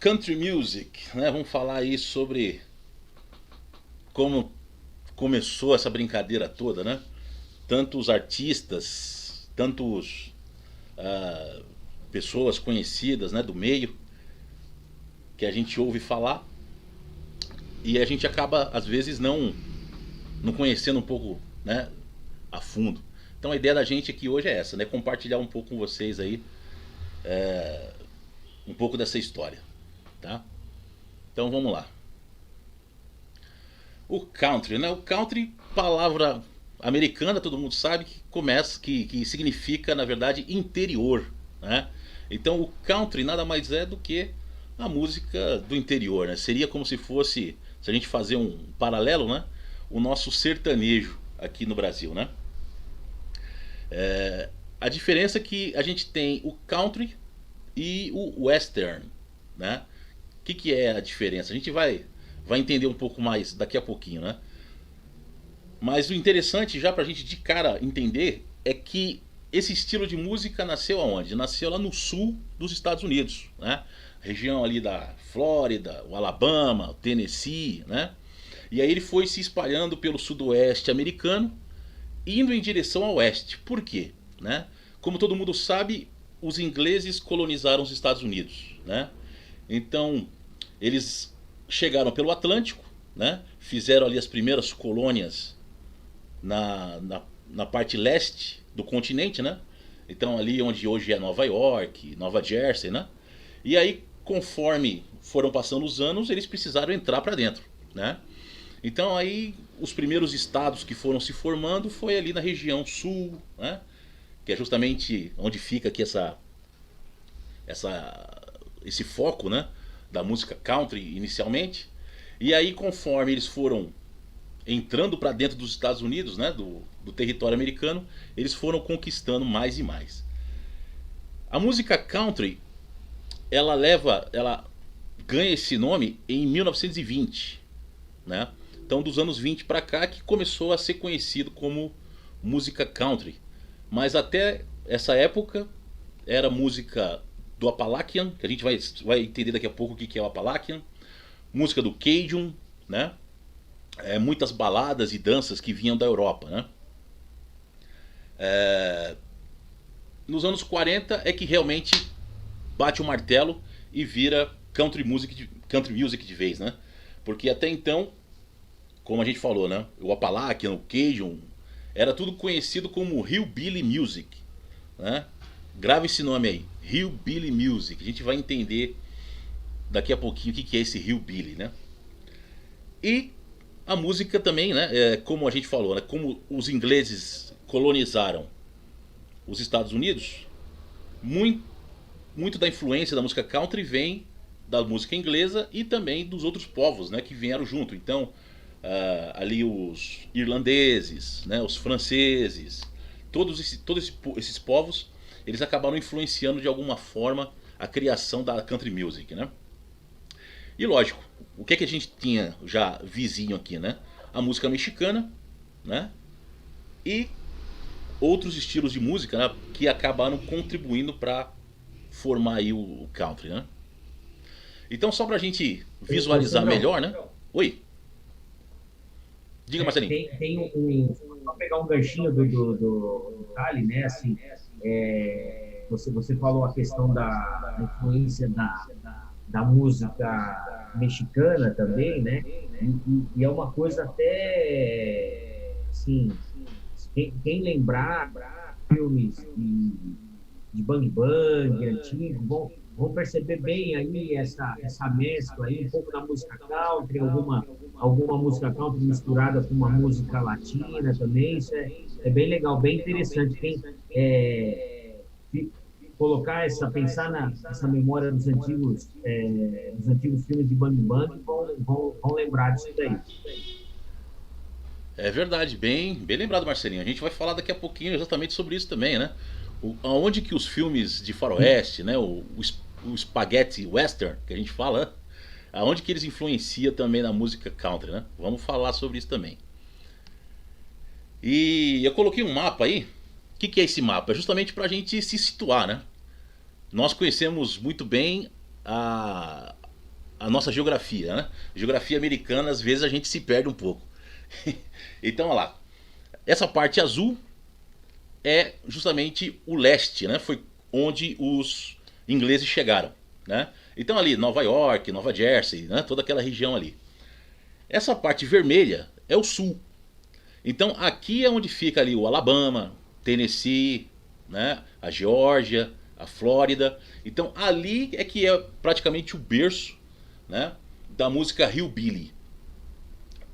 Country Music, né? Vamos falar aí sobre como começou essa brincadeira toda, né? Tantos artistas, tantos ah, pessoas conhecidas, né, do meio que a gente ouve falar e a gente acaba às vezes não conhecendo um pouco, né, a fundo. Então a ideia da gente aqui hoje é essa, né? Compartilhar um pouco com vocês aí um pouco dessa história, tá? Então vamos lá. O country, né? O country, palavra americana, todo mundo sabe que começa, que significa, na verdade, interior, né? Então o country nada mais é do que a música do interior, né? Seria como se fosse, se a gente fazer um paralelo, né? O nosso sertanejo aqui no Brasil, né? A diferença é que a gente tem o country e o western, né? Que é a diferença? A gente vai entender um pouco mais daqui a pouquinho, né? Mas o interessante, já pra gente de cara entender, é que esse estilo de música nasceu aonde? Nasceu lá no sul dos Estados Unidos, né? Região ali da Flórida, o Alabama, o Tennessee, né? E aí ele foi se espalhando pelo sudoeste americano, indo em direção ao oeste. Por quê? Né? Como todo mundo sabe, os ingleses colonizaram os Estados Unidos, né? Então, eles chegaram pelo Atlântico, né? Fizeram ali as primeiras colônias na parte leste do continente, né? Então ali onde hoje é Nova York, Nova Jersey, né? E aí, conforme foram passando os anos, eles precisaram entrar para dentro, né? Então aí os primeiros estados que foram se formando foi ali na região sul, né? Que é justamente onde fica aqui essa esse foco, né, da música country inicialmente. E aí conforme eles foram entrando para dentro dos Estados Unidos, né, do território americano, eles foram conquistando mais e mais. A música country, ela ganha esse nome em 1920, né? Então dos anos 20 para cá que começou a ser conhecido como música country. Mas até essa época era música do Appalachian, que a gente vai entender daqui a pouco o que é o Appalachian, música do Cajun, né? Muitas baladas e danças que vinham da Europa, né? Nos anos 40 é que realmente bate o martelo e vira country music de vez, né? Porque até então, como a gente falou, né? O Appalachian, o Cajun, era tudo conhecido como Hillbilly Music, né? Grave esse nome aí, Hillbilly Music. A gente vai entender daqui a pouquinho o que é esse Hillbilly, né? E a música também, né? Como a gente falou, né? Como os ingleses colonizaram os Estados Unidos, muito, muito da influência da música country vem da música inglesa e também dos outros povos, né? Que vieram junto. Então, ali os irlandeses, né? Os franceses, todos esses povos, eles acabaram influenciando de alguma forma a criação da country music, né? E lógico, o que a gente tinha já vizinho aqui, né? A música mexicana, né? E outros estilos de música, né? Que acabaram contribuindo para formar aí o country, né? Então só pra gente Ô, visualizar Sandrão, melhor, né? Oi, diga Marcelinho. tem só pegar um ganchinho do Cali, né? Assim, você falou a questão da influência da música mexicana também, né? E é uma coisa até, assim, quem lembrar filmes de Bang Bang antigo, vão perceber bem aí essa mescla aí, um pouco da música country, alguma música country misturada com uma música latina também. Isso é bem legal, bem interessante. Fi- Colocar pensar nessa memória dos antigos filmes de Bang Bang, vão lembrar disso daí. É verdade, bem lembrado, Marcelinho. A gente vai falar daqui a pouquinho exatamente sobre isso também, né? Aonde que os filmes de faroeste, né? O spaghetti western, que a gente fala, aonde que eles influenciam também na música country, né? Vamos falar sobre isso também. E eu coloquei um mapa aí. O que é esse mapa? É justamente para a gente se situar, né? Nós conhecemos muito bem a, a nossa geografia, né? Geografia americana, às vezes a gente se perde um pouco. Então, olha lá. Essa parte azul é justamente o leste, né? Foi onde os ingleses chegaram, né? Então ali, Nova York, Nova Jersey, né? Toda aquela região ali. Essa parte vermelha é o sul. Então aqui é onde fica ali o Alabama, Tennessee, né? A Geórgia, a Flórida. Então ali é que é praticamente o berço, né? Da música hillbilly.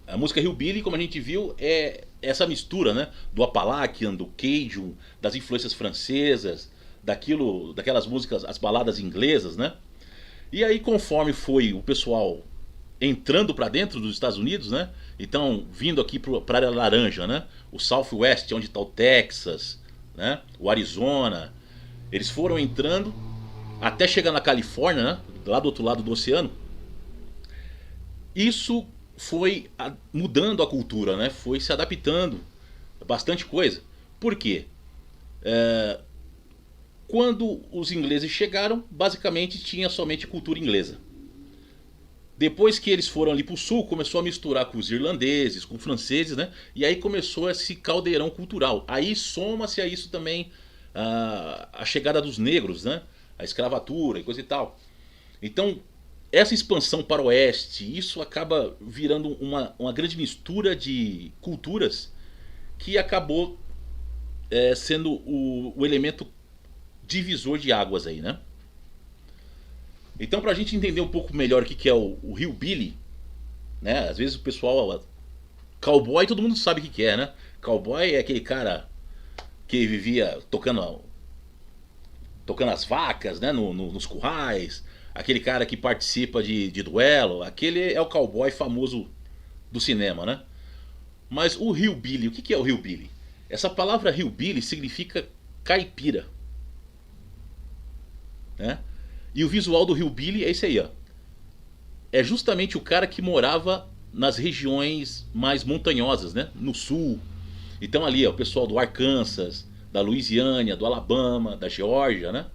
A música hillbilly, como a gente viu, é essa mistura, né? Do Appalachian, do Cajun, das influências francesas, daquelas músicas, as baladas inglesas, né? E aí, conforme foi o pessoal entrando para dentro dos Estados Unidos, né? Então, vindo aqui para a área laranja, né? O Southwest, onde está o Texas, né? O Arizona. Eles foram entrando até chegar na Califórnia, né? Lá do outro lado do oceano. Isso foi mudando a cultura, né? Foi se adaptando bastante coisa. Por quê? Quando os ingleses chegaram, basicamente tinha somente cultura inglesa. Depois que eles foram ali para o sul, começou a misturar com os irlandeses, com os franceses, né? E aí começou esse caldeirão cultural. Aí soma-se a isso também a chegada dos negros, né? A escravatura e coisa e tal. Então, essa expansão para o oeste, isso acaba virando uma grande mistura de culturas que acabou sendo o elemento divisor de águas aí, né? Então, pra gente entender um pouco melhor o que é o hillbilly, né? Às vezes o pessoal... Cowboy, todo mundo sabe o que é, né? Cowboy é aquele cara que vivia tocando as vacas, né? Nos currais. Aquele cara que participa de duelo. Aquele é o cowboy famoso do cinema, né? Mas o hillbilly, o que é o hillbilly? Essa palavra hillbilly significa caipira, né? E o visual do hillbilly é esse aí, ó. É justamente o cara que morava nas regiões mais montanhosas, né? No sul. Então ali, ó, o pessoal do Arkansas, da Louisiana, do Alabama, da Geórgia, né?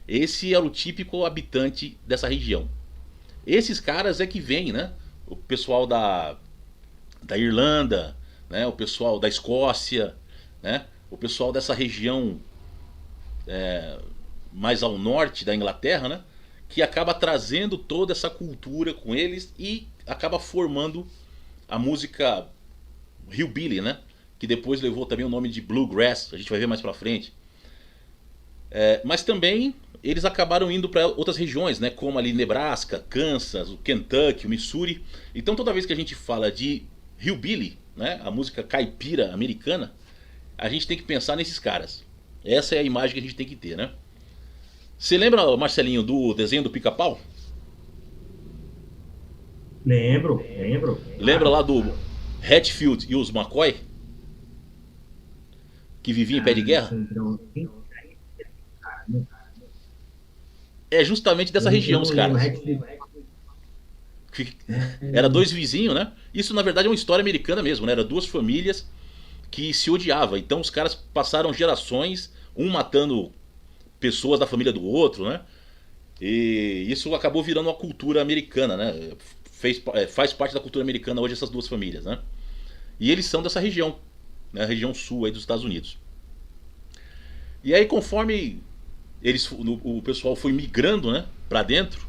Esse era o típico habitante dessa região. Esses caras é que vem, né? O pessoal da Irlanda, né? O pessoal da Escócia, né? O pessoal dessa região mais ao norte da Inglaterra, né? Que acaba trazendo toda essa cultura com eles e acaba formando a música hillbilly, né? Que depois levou também o nome de bluegrass, a gente vai ver mais pra frente. Mas também eles acabaram indo para outras regiões, né? Como ali Nebraska, Kansas, o Kentucky, o Missouri. Então toda vez que a gente fala de hillbilly, né? A música caipira americana, a gente tem que pensar nesses caras. Essa é a imagem que a gente tem que ter, né? Você lembra, Marcelinho, do desenho do Pica-Pau? Lembro. Lembra lá do Hatfield e os McCoy? Que viviam em pé de guerra? É justamente dessa região os caras. Era dois vizinhos, né? Isso na verdade é uma história americana mesmo, né? Era duas famílias que se odiavam. Então os caras passaram gerações, um matando pessoas da família do outro, né? E isso acabou virando uma cultura americana, né? Faz parte da cultura americana hoje essas duas famílias, né? E eles são dessa região, né? A região sul aí dos Estados Unidos. E aí conforme o pessoal foi migrando, né, para dentro,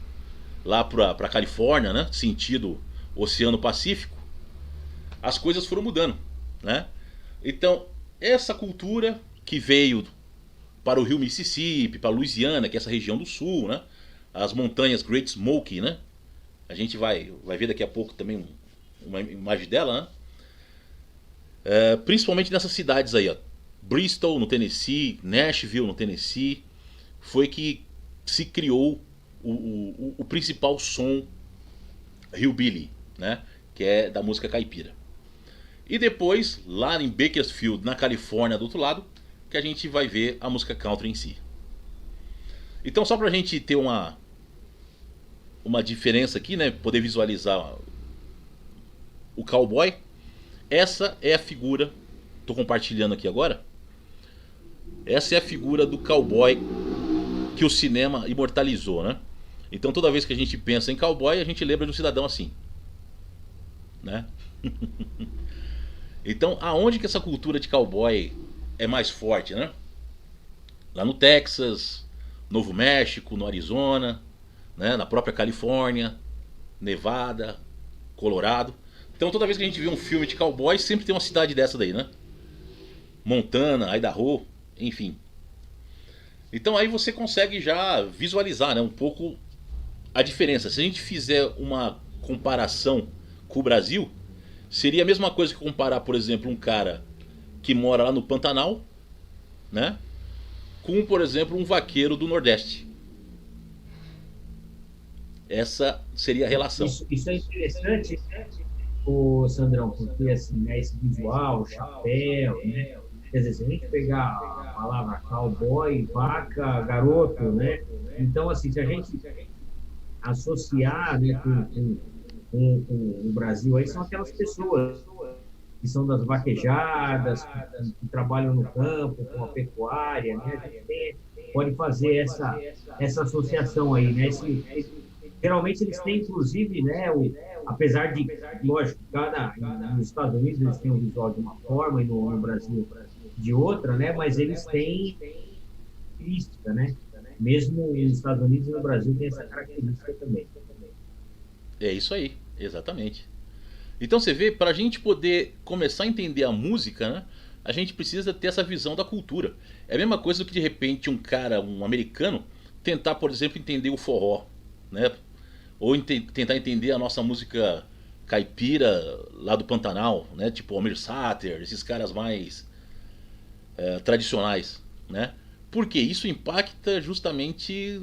lá para Califórnia, né, sentido Oceano Pacífico, as coisas foram mudando, né? Então essa cultura que veio para o rio Mississippi, para a Louisiana, que é essa região do sul, né? As montanhas Great Smoky, né? A gente vai ver daqui a pouco também uma imagem dela, né? Principalmente nessas cidades aí, ó. Bristol, no Tennessee, Nashville, no Tennessee, foi que se criou o principal som hillbilly, né? Que é da música caipira. E depois, lá em Bakersfield, na Califórnia, do outro lado, que a gente vai ver a música country em si. Então, só pra gente ter uma diferença aqui, né? Poder visualizar o cowboy. Essa é a figura, tô compartilhando aqui agora. Essa é a figura do cowboy que o cinema imortalizou, né? Então toda vez que a gente pensa em cowboy, a gente lembra de um cidadão assim, né? Então aonde que essa cultura de cowboy é mais forte, né? Lá no Texas, Novo México, no Arizona, né? Na própria Califórnia, Nevada, Colorado. Então toda vez que a gente vê um filme de cowboy, sempre tem uma cidade dessa daí, né? Montana, Idaho, enfim. Então aí você consegue já visualizar, né, um pouco a diferença. Se a gente fizer uma comparação com o Brasil, seria a mesma coisa que comparar, por exemplo, um cara que mora lá no Pantanal, né, com, por exemplo, um vaqueiro do Nordeste. Essa seria a relação. Isso é interessante, o Sandrão, porque assim, né, esse visual, o chapéu, né? Quer dizer, se a gente pegar a palavra cowboy, vaca, garoto, né? Então, assim, se a gente associar, né, com o Brasil, aí são aquelas pessoas que são das vaquejadas, que trabalham no campo, com a pecuária, né? A gente pode fazer essa associação aí, né? Geralmente eles têm, inclusive, né, apesar de, lógico, nos Estados Unidos eles têm um visual de uma forma e no Brasil de outra, né? Mas eles têm característica, né? Mesmo nos Estados Unidos e no Brasil tem essa característica também. É isso aí, exatamente. Então você vê, para a gente poder começar a entender a música, né, a gente precisa ter essa visão da cultura. É a mesma coisa do que de repente um cara, um americano, tentar, por exemplo, entender o forró, né? Ou tentar entender a nossa música caipira lá do Pantanal, né? Tipo Almir Sater, esses caras mais tradicionais, né? Porque isso impacta justamente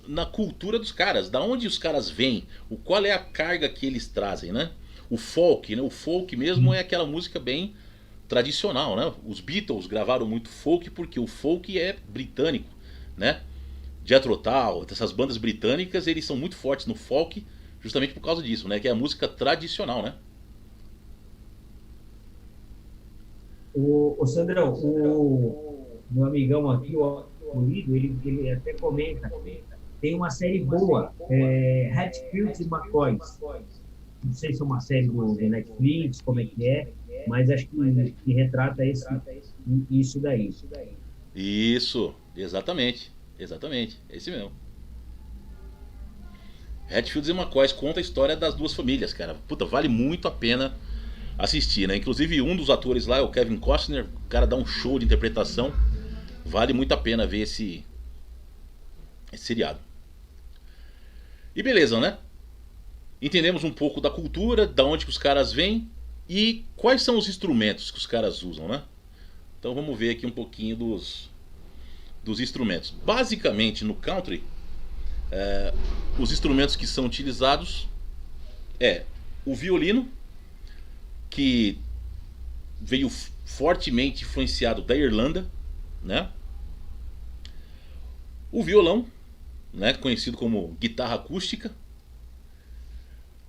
na cultura dos caras, da onde os caras vêm, qual é a carga que eles trazem, né? O folk, né? O folk mesmo é aquela música bem tradicional, né? Os Beatles gravaram muito folk porque o folk é britânico, né? Jethro Tull, essas bandas britânicas, eles são muito fortes no folk justamente por causa disso, né? Que é a música tradicional, né? O Sandrão, o meu amigão aqui, o Murilo, ele até comenta, tem uma série boa, Hatfields e McCoys. Não sei se é uma série do Netflix, como é que é, mas acho que retrata isso daí. Isso, exatamente. Exatamente, é esse mesmo. Hatfields e McCoys conta a história das duas famílias, cara. Puta, vale muito a pena assistir, né? Inclusive um dos atores lá é o Kevin Costner, o cara dá um show de interpretação. Vale muito a pena ver esse seriado. E beleza, né? Entendemos um pouco da cultura, da onde que os caras vêm e quais são os instrumentos que os caras usam, né? Então vamos ver aqui um pouquinho dos instrumentos. Basicamente no country, os instrumentos que são utilizados é o violino, que veio fortemente influenciado da Irlanda, né? O violão, né, conhecido como guitarra acústica.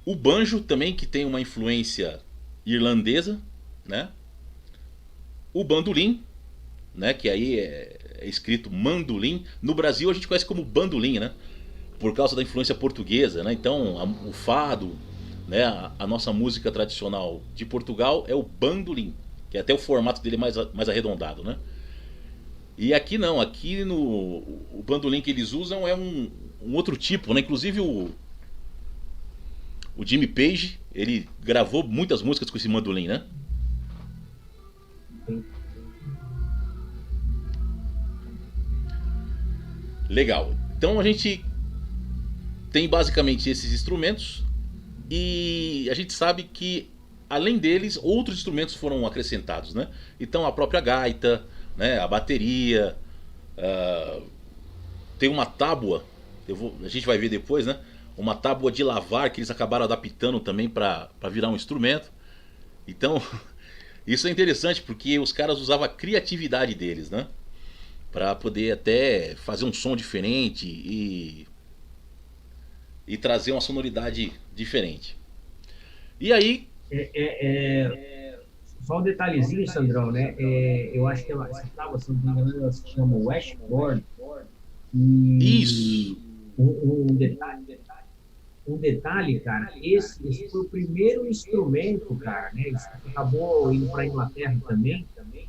O banjo também, que tem uma influência irlandesa, né? O bandolim, né, que aí é escrito mandolim. No Brasil a gente conhece como bandolim, né? Por causa da influência portuguesa, né? Então o fado, né, a nossa música tradicional de Portugal é o bandolim, que é até o formato dele mais arredondado, né? E aqui não, aqui o bandolim que eles usam é um outro tipo, né? Inclusive o Jimmy Page, ele gravou muitas músicas com esse bandolim, né? Legal. Então a gente tem basicamente esses instrumentos e a gente sabe que além deles outros instrumentos foram acrescentados, né? Então a própria gaita, né? A bateria, tem uma tábua, a gente vai ver depois, né? Uma tábua de lavar que eles acabaram adaptando também para virar um instrumento. Então isso é interessante porque os caras usavam a criatividade deles, né? Para poder até fazer um som diferente e trazer uma sonoridade diferente. E aí. Só um detalhezinho, Sandrão, né? Eu acho que essa tábua, se não me engano, ela se chama Washboard. Isso! Um detalhe, cara, esse foi o primeiro instrumento, cara, né? Isso acabou indo para a Inglaterra também.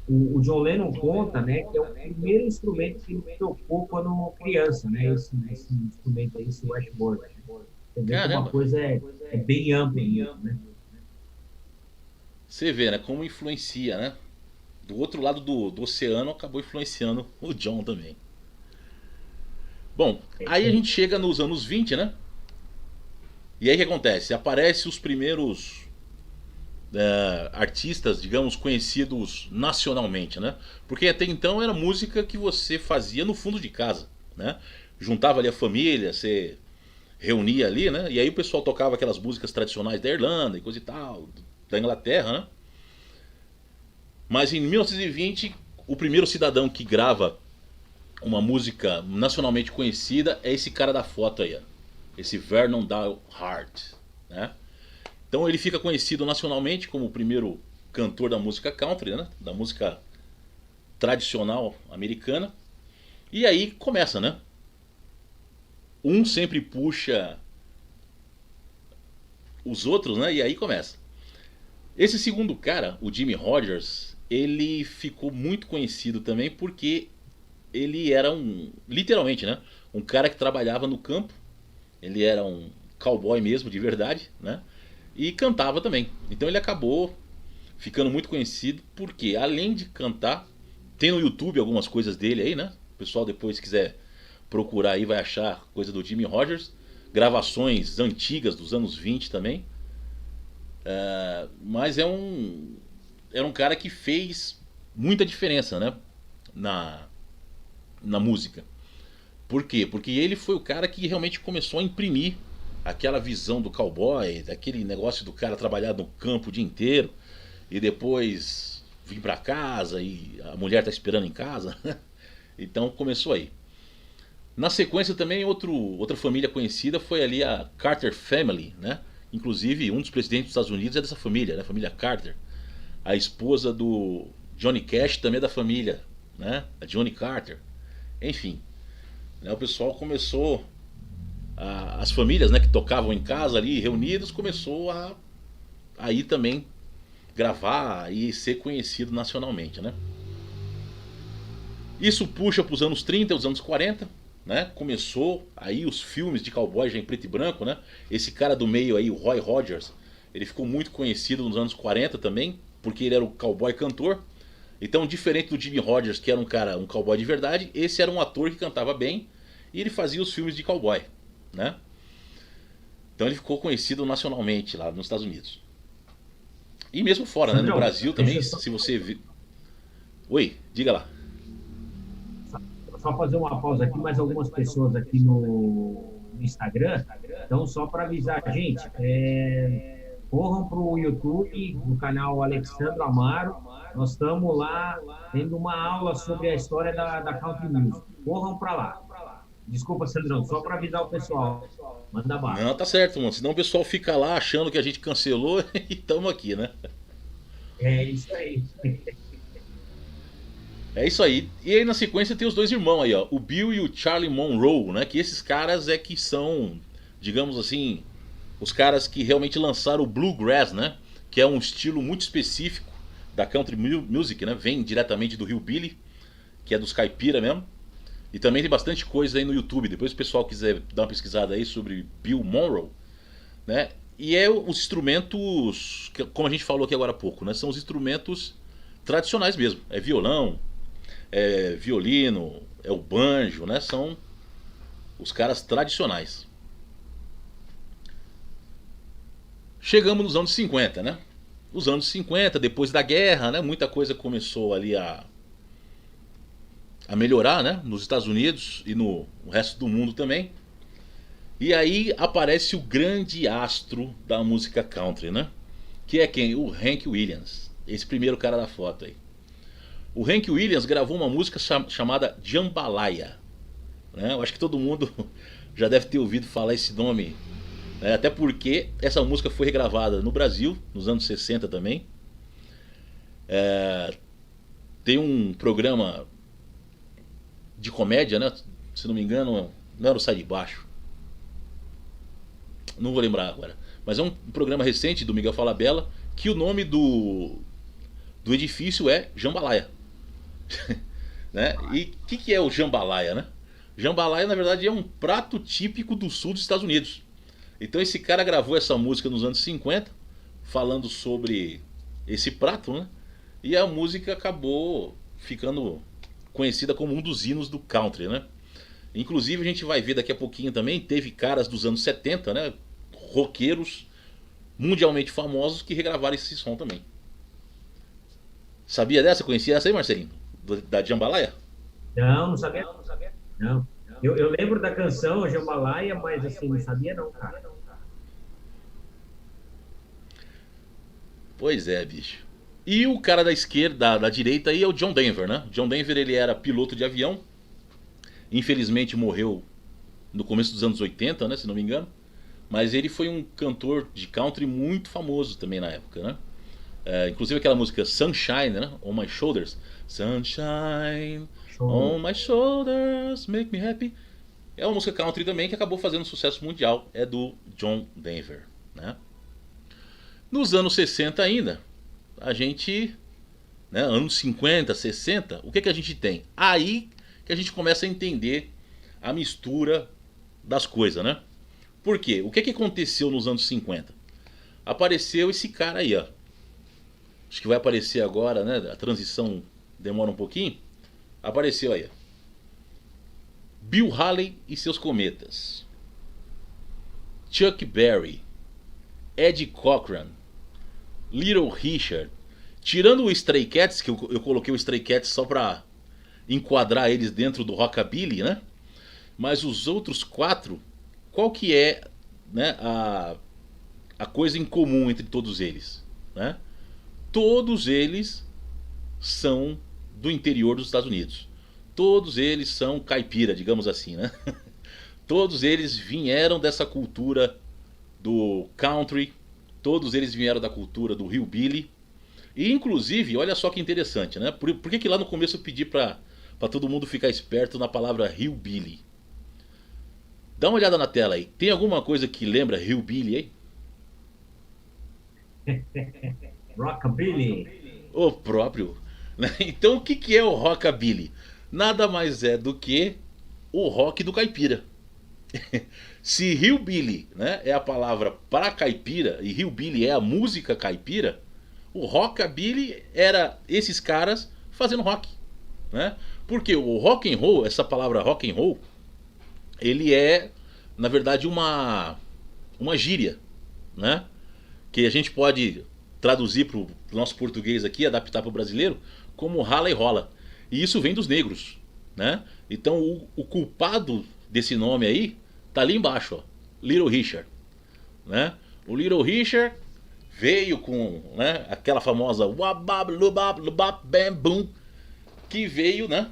O John Lennon conta, né, que é o primeiro instrumento que ele tocou quando criança, né? Esse instrumento aí, esse washboard. Você vê como a Caramba, coisa é bem ampla mesmo, né? você vê, né, como influencia, né? Do outro lado do oceano acabou influenciando o John também. Bom, É isso aí a aí. gente chega nos anos 20, né? E aí o que acontece? Aparecem os primeiros artistas, digamos, conhecidos nacionalmente, né? Porque até então era música que você fazia no fundo de casa, né? Juntava ali a família, você reunia ali, né? E aí o pessoal tocava aquelas músicas tradicionais da Irlanda e coisa e tal, da Inglaterra, né? Mas em 1920, o primeiro cidadão que grava uma música nacionalmente conhecida é esse cara da foto aí, ó. Esse Vernon Doyle Hart, né? Então ele fica conhecido nacionalmente como o primeiro cantor da música country, né? Da música tradicional americana. E aí começa, né? Um sempre puxa os outros, né? E aí começa. Esse segundo cara, o Jimmy Rogers, ele ficou muito conhecido também porque ele era literalmente, né? Um cara que trabalhava no campo. Ele era um cowboy mesmo, de verdade, né? E cantava também. Então ele acabou ficando muito conhecido porque, além de cantar, tem no YouTube algumas coisas dele aí, né? O pessoal depois quiser procurar aí vai achar coisa do Jimmy Rogers. Gravações antigas dos anos 20 também. Mas era um cara que fez muita diferença, né? Na, na música. Por quê? Porque ele foi o cara que realmente começou a imprimir aquela visão do cowboy, daquele negócio do cara trabalhar no campo o dia inteiro e depois vir para casa e a mulher tá esperando em casa. Então começou aí. Na sequência também outra família conhecida foi ali a Carter Family, né? Inclusive um dos presidentes dos Estados Unidos é dessa família, né? A família Carter. A esposa do Johnny Cash também é da família, né? A Johnny Carter. Enfim, né? O pessoal começou as famílias, né, que tocavam em casa ali reunidas começou a ir também gravar e ser conhecido nacionalmente, né? Isso puxa para os anos 30, os anos 40, né? Começou aí os filmes de cowboy já em preto e branco, né? Esse cara do meio aí, o Roy Rogers, ele ficou muito conhecido nos anos 40 também, porque ele era o cowboy cantor. Então, diferente do Jimmy Rogers, que era um cowboy de verdade, esse era um ator que cantava bem e ele fazia os filmes de cowboy, né? Então ele ficou conhecido nacionalmente lá nos Estados Unidos. E mesmo fora, né? No Sandrão, Brasil deixa também, eu só, se você. Oi, diga lá. só fazer uma pausa aqui, mais algumas pessoas aqui no Instagram. Então, só para avisar, gente, corram para o YouTube, no canal Alexandre Amaro. Nós estamos lá tendo uma aula sobre a história da Country Music. Corram para lá. Desculpa, Sandrão, só para avisar o pessoal. Manda bala. Não, tá certo, mano. Senão o pessoal fica lá achando que a gente cancelou e estamos aqui, né? É isso aí. É isso aí. E aí na sequência tem os dois irmãos aí, ó. O Bill e o Charlie Monroe, né? Que esses caras é que são, digamos assim, os caras que realmente lançaram o Bluegrass, né? Que é um estilo muito específico da country music, né? Vem diretamente do Hillbilly, que é dos caipira mesmo. E também tem bastante coisa aí no YouTube. Depois se o pessoal quiser dar uma pesquisada aí sobre Bill Monroe, né? E é os instrumentos, como a gente falou aqui agora há pouco, né? São os instrumentos tradicionais mesmo. É violão, é violino, é o banjo, né? São os caras tradicionais. Chegamos nos anos 50, né? Os anos 50, depois da guerra, né? Muita coisa começou ali a melhorar, né? Nos Estados Unidos e no resto do mundo também. E aí aparece o grande astro da música country, né? Que é quem? O Hank Williams. Esse primeiro cara da foto aí. O Hank Williams gravou uma música chamada Jambalaya, né? Eu acho que todo mundo já deve ter ouvido falar esse nome, né? Até porque essa música foi regravada no Brasil, nos anos 60 também. Tem um programa de comédia, né? Se não me engano, não era o Sai de Baixo. Não vou lembrar agora. Mas é um programa recente do Miguel Falabella que o nome do edifício é Jambalaya. Né? E o que é o jambalaya, né? Jambalaya, na verdade, é um prato típico do sul dos Estados Unidos. Então esse cara gravou essa música nos anos 50, falando sobre esse prato, né? E a música acabou ficando conhecida como um dos hinos do country, né? Inclusive a gente vai ver daqui a pouquinho também, teve caras dos anos 70, né? Roqueiros mundialmente famosos que regravaram esse som também. Sabia dessa? Conhecia essa aí, Marcelinho? Da Jambalaya? Não, não sabia, não sabia. Não. Eu lembro da canção Jambalaya, mas assim, não sabia não, cara. Pois é, bicho. E o cara da esquerda, da direita aí é o John Denver, né? John Denver, ele era piloto de avião. Infelizmente morreu no começo dos anos 80, né, se não me engano. Mas ele foi um cantor de country muito famoso também na época, né? Inclusive aquela música Sunshine, né? On My Shoulders. Sunshine on Show. my shoulders, make me happy. É uma música country também que acabou fazendo sucesso mundial. É do John Denver, né? Nos anos 60 ainda, a gente, né, anos 50, 60, o que, que a gente tem? Aí que a gente começa a entender a mistura das coisas, né? Por quê? O que, que aconteceu nos anos 50? Apareceu esse cara aí, ó. Acho que vai aparecer agora, né? A transição demora um pouquinho. Apareceu aí, ó. Bill Haley e seus cometas. Chuck Berry. Eddie Cochran. Little Richard. Tirando o Stray Cats, que eu coloquei o Stray Cats só pra enquadrar eles dentro do rockabilly, né? Mas os outros quatro, qual que é, né, a coisa em comum entre todos eles, né? Todos eles são do interior dos Estados Unidos. Todos eles são caipira, digamos assim, né? Todos eles vieram dessa cultura do country, todos eles vieram da cultura do hillbilly. E inclusive, olha só que interessante, né? Por que lá no começo eu pedi pra todo mundo ficar esperto na palavra hillbilly? Dá uma olhada na tela aí. Tem alguma coisa que lembra hillbilly aí? Rockabilly. O próprio. Né? Então o que, que é o rockabilly? Nada mais é do que o rock do caipira. Se hillbilly, né, é a palavra para caipira e hillbilly é a música caipira, o rockabilly era esses caras fazendo rock, né? Porque o rock and roll, essa palavra rock and roll, ele é na verdade uma gíria, né? Que a gente pode traduzir para o nosso português aqui, adaptar para o brasileiro, como rala e rola. E isso vem dos negros, né? Então o culpado desse nome aí tá ali embaixo, ó, Little Richard, né? O Little Richard veio com, né, aquela famosa wabab lubab lubab bam boom, que veio, né,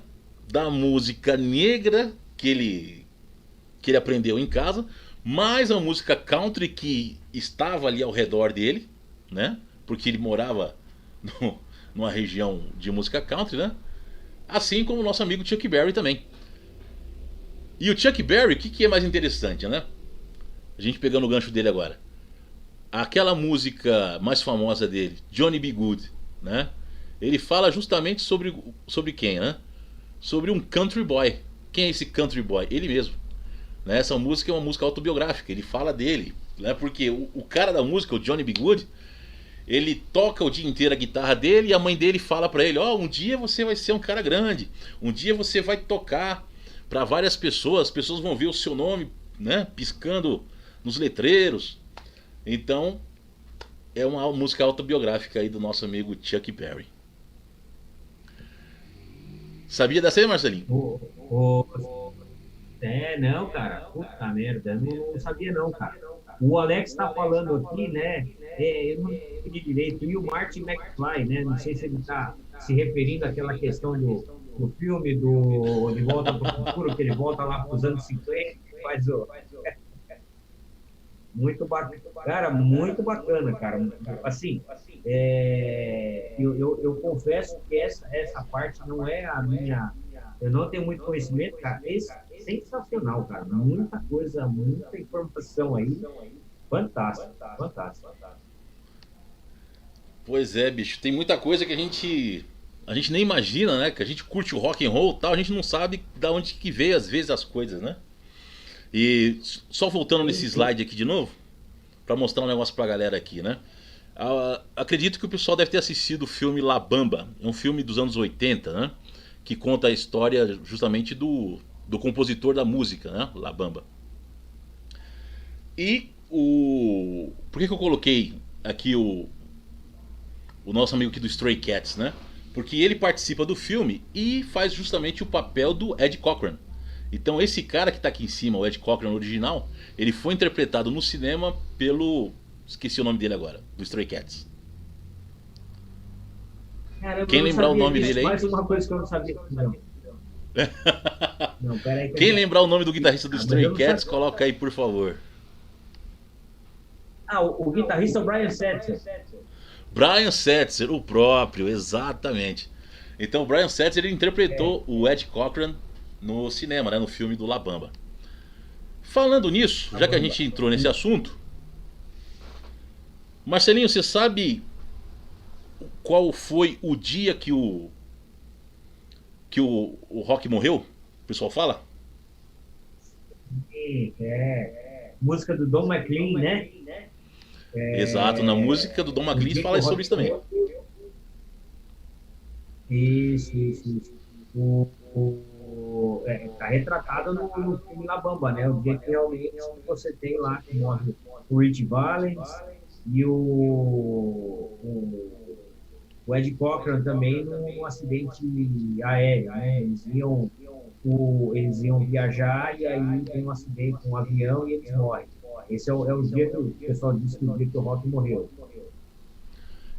da música negra que ele aprendeu em casa, mais a música country que estava ali ao redor dele, né? Porque ele morava numa região de música country, né? Assim como o nosso amigo Chuck Berry também. E o Chuck Berry, o que é mais interessante, né? A gente pegando o gancho dele agora. Aquela música mais famosa dele, Johnny B. Good, né? Ele fala justamente sobre quem, né? Sobre um country boy. Quem é esse country boy? Ele mesmo. Né? Essa música é uma música autobiográfica. Ele fala dele, né? Porque o cara da música, o Johnny B. Good, ele toca o dia inteiro a guitarra dele e a mãe dele fala pra ele: ó, um dia você vai ser um cara grande, um dia você vai tocar pra várias pessoas, as pessoas vão ver o seu nome, né, piscando nos letreiros. Então é uma música autobiográfica aí do nosso amigo Chuck Berry. Sabia dessa aí, Marcelinho? Não, cara. Puta merda. Não sabia não, cara. O Alex está falando aqui, né? Eu não entendi direito. E o Martin McFly, né? Não sei se ele está se referindo àquela questão do filme do De Volta para o Futuro, que ele volta lá para os anos 50 e faz o... Muito bacana, cara, muito bacana, cara. Assim, eu confesso que essa parte não é a minha. Eu não tenho muito conhecimento, cara. Sensacional, cara. Muita coisa, muita informação aí. Fantástico, fantástico. Pois é, bicho, tem muita coisa que a gente nem imagina, né? Que a gente curte o rock and roll e tal, a gente não sabe da onde que veio às vezes as coisas, né? E só voltando Sim, nesse sim. slide aqui de novo, pra mostrar um negócio pra galera aqui, né? Acredito que o pessoal deve ter assistido o filme La Bamba. É um filme dos anos 80, né? Que conta a história justamente do compositor da música, né? La Bamba. E o. Por que eu coloquei aqui o nosso amigo aqui do Stray Cats, né? Porque ele participa do filme e faz justamente o papel do Ed Cochran. Então esse cara que tá aqui em cima, o Ed Cochran original, ele foi interpretado no cinema pelo. Esqueci o nome dele agora, do Stray Cats. Caramba, eu Quem não lembrar o sabia nome disso. dele aí? Mais uma coisa que eu não sabia. Não, não, peraí que eu Quem vou. lembrar o nome do guitarrista do Mas Stray eu não Cats, sabia. coloca aí por favor. O guitarrista é o Brian Setzer. Brian Setzer, o próprio, exatamente. Então o Brian Setzer ele É, interpretou o Ed Cochran no cinema, né, no filme do La Bamba. Falando nisso, a já que a banda. gente entrou nesse assunto, Marcelinho, você sabe qual foi o dia que o Rock morreu? O pessoal fala? Música do Don McLean, né? Exato, na música do Don O McLean dia que o fala sobre Rock isso também. morreu. Isso, isso, isso. Tá retratado no filme La Bamba, né? O dia que realmente você tem lá que morre o Rich Valens e o Ed Cochran também num acidente aéreo, né? Eles iam viajar e aí tem um acidente com um avião e eles morrem. Esse é o dia que o pessoal diz que o dia que o Rock morreu.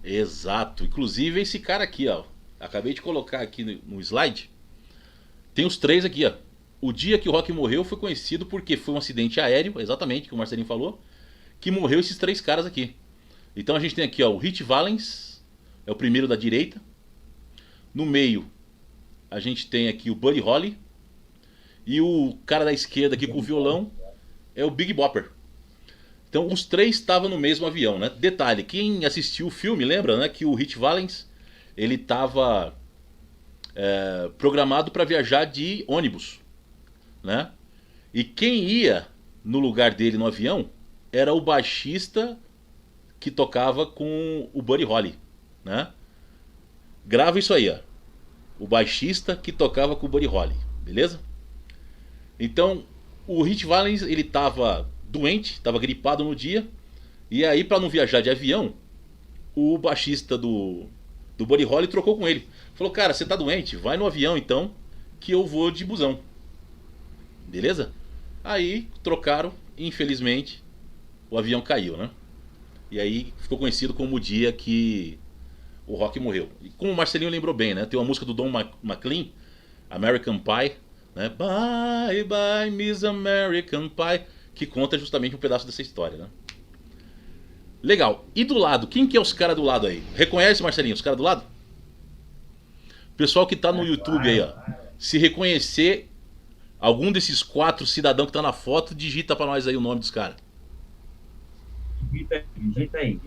Exato. Inclusive esse cara aqui, ó. Acabei de colocar aqui no slide. Tem os três aqui, ó. O dia que o Rock morreu foi conhecido porque foi um acidente aéreo, exatamente, que o Marcelinho falou, que morreu esses três caras aqui. Então a gente tem aqui, ó, o Rich Valens, é o primeiro da direita. No meio, a gente tem aqui o Buddy Holly. E o cara da esquerda aqui com o violão é o Big Bopper. Então os três estavam no mesmo avião, né? Detalhe, quem assistiu o filme lembra, né, que o Rich Valens ele estava programado para viajar de ônibus, né? E quem ia no lugar dele no avião era o baixista que tocava com o Buddy Holly, né? Grava isso aí, ó. O baixista que tocava com o Buddy Holly, beleza? Então, o Rich Valens, ele estava doente, estava gripado no dia, e aí para não viajar de avião, o baixista do Buddy Holly trocou com ele. Falou, cara, você tá doente? Vai no avião então, que eu vou de busão. Beleza? Aí trocaram, e infelizmente o avião caiu, né? E aí ficou conhecido como o dia que o Rock morreu. E como o Marcelinho lembrou bem, né? Tem uma música do Don McLean, American Pie, né? Bye bye Miss American Pie, que conta justamente um pedaço dessa história, né? Legal. E do lado, quem que é os caras do lado aí? Reconhece, Marcelinho, os caras do lado? Pessoal que tá no Ah, YouTube aí, claro. ó. Se reconhecer algum desses quatro cidadãos que tá na foto, digita pra nós aí o nome dos caras. Digita aí.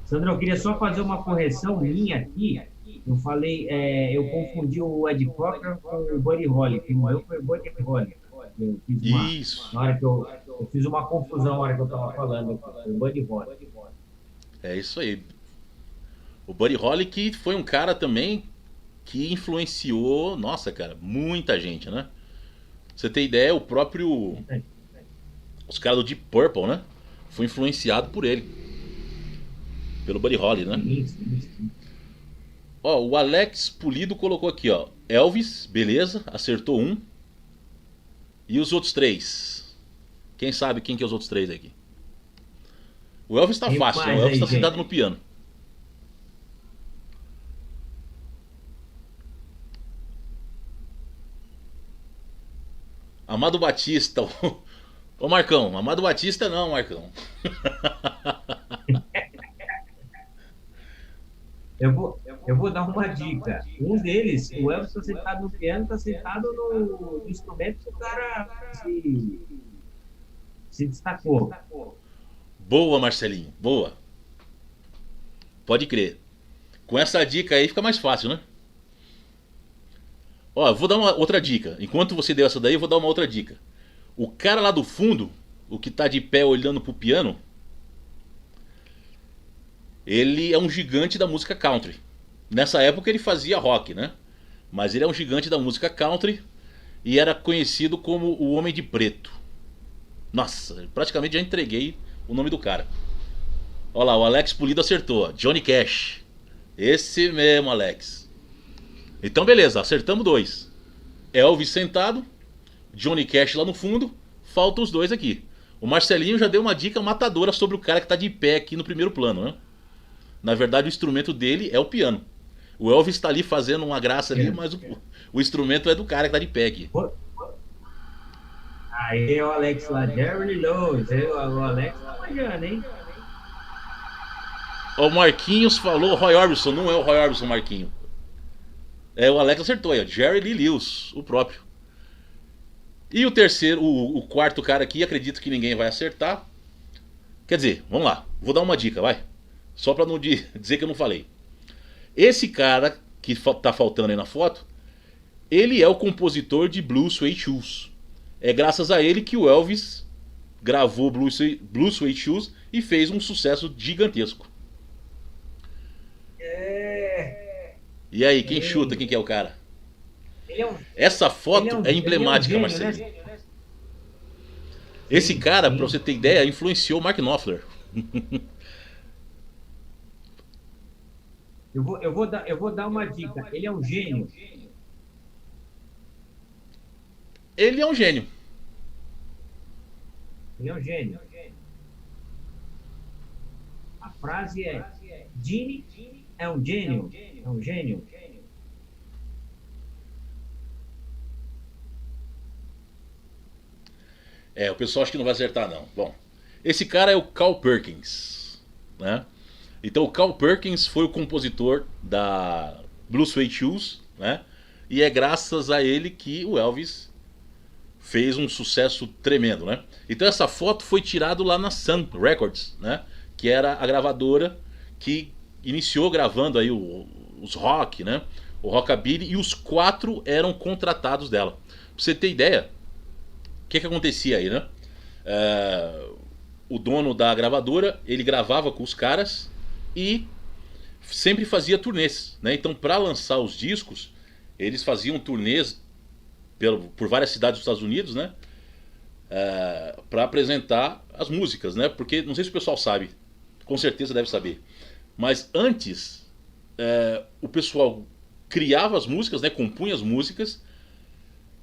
Sandra, eu queria só fazer uma correção minha aqui. Eu falei, eu confundi o Ed Cochran com o Buddy Holly. Quem morreu foi o Buddy Holly. Eu fiz Isso. na hora que eu fiz uma confusão na hora que eu estava falando aqui. Foi o Buddy Holly. É isso aí. O Buddy Holly que foi um cara também que influenciou, nossa, cara, muita gente, né? Pra você ter ideia, o próprio. Os caras do Deep Purple, né? Foi influenciado por ele. Pelo Buddy Holly, né? Sim, sim, sim. Ó, o Alex Pulido colocou aqui, ó. Elvis, beleza, acertou um. E os outros três? Quem sabe quem que é os outros três aqui? O Elvis tá Tem fácil, né? O mais Elvis aí, tá sentado no gente. piano. Amado Batista. Ô Marcão, Amado Batista não, Marcão. Eu vou dar uma dica. Um deles, o Elvis está sentado no piano, está sentado no instrumento que o cara se destacou. Boa, Marcelinho, boa. Pode crer. Com essa dica aí fica mais fácil, né? Ó, eu vou dar uma outra dica. Enquanto você deu essa daí, eu vou dar uma outra dica. O cara lá do fundo, o que tá de pé olhando pro piano, ele é um gigante da música country. Nessa época ele fazia rock, né? Mas ele é um gigante da música country e era conhecido como o Homem de Preto. Nossa, praticamente já entreguei o nome do cara. Olha lá, o Alex Pulido acertou. Johnny Cash. Esse mesmo, Alex. Então beleza, acertamos dois. Elvis sentado, Johnny Cash lá no fundo, faltam os dois aqui. O Marcelinho já deu uma dica matadora sobre o cara que tá de pé aqui no primeiro plano, né? Na verdade, o instrumento dele é o piano. O Elvis está ali fazendo uma graça ali, mas o instrumento é do cara que tá de pé aqui. Aí o Alex lá, Jerry Lewis, o Alex tá manjando, hein? O Marquinhos falou Roy Orbison, não é o Roy Orbison, Marquinho. É, o Alex acertou aí, ó. Jerry Lee Lewis, o próprio. E o terceiro, o quarto cara aqui, acredito que ninguém vai acertar. Quer dizer, vamos lá, vou dar uma dica, vai. Só pra não dizer que eu não falei. Esse cara que tá faltando aí na foto, ele é o compositor de Blue Suede Shoes. É graças a ele que o Elvis gravou Blue Suede Shoes e fez um sucesso gigantesco. E aí, quem chuta quem que é o cara? Essa foto é emblemática, Marcelinho. Esse cara, pra você ter ideia, influenciou o Mark Knopfler. Eu vou dar uma dica. Ele é um gênio. Ele é um gênio. Ele é um gênio. A frase é: Gene é um gênio. É um gênio. É, o pessoal acha que não vai acertar não. Bom, esse cara é o Carl Perkins, né? Então o Carl Perkins foi o compositor da Blue Suede Shoes, né? E é graças a ele que o Elvis fez um sucesso tremendo, né? Então essa foto foi tirada lá na Sun Records, né? Que era a gravadora que iniciou gravando aí os rock, né? O rockabilly, e os quatro eram contratados dela. Pra você ter ideia, o que acontecia aí, né? O dono da gravadora, ele gravava com os caras e sempre fazia turnês, né? Então, para lançar os discos, eles faziam turnês por várias cidades dos Estados Unidos, né? Para apresentar as músicas, né? Porque, não sei se o pessoal sabe, com certeza deve saber, mas antes o pessoal criava as músicas, né? Compunha as músicas,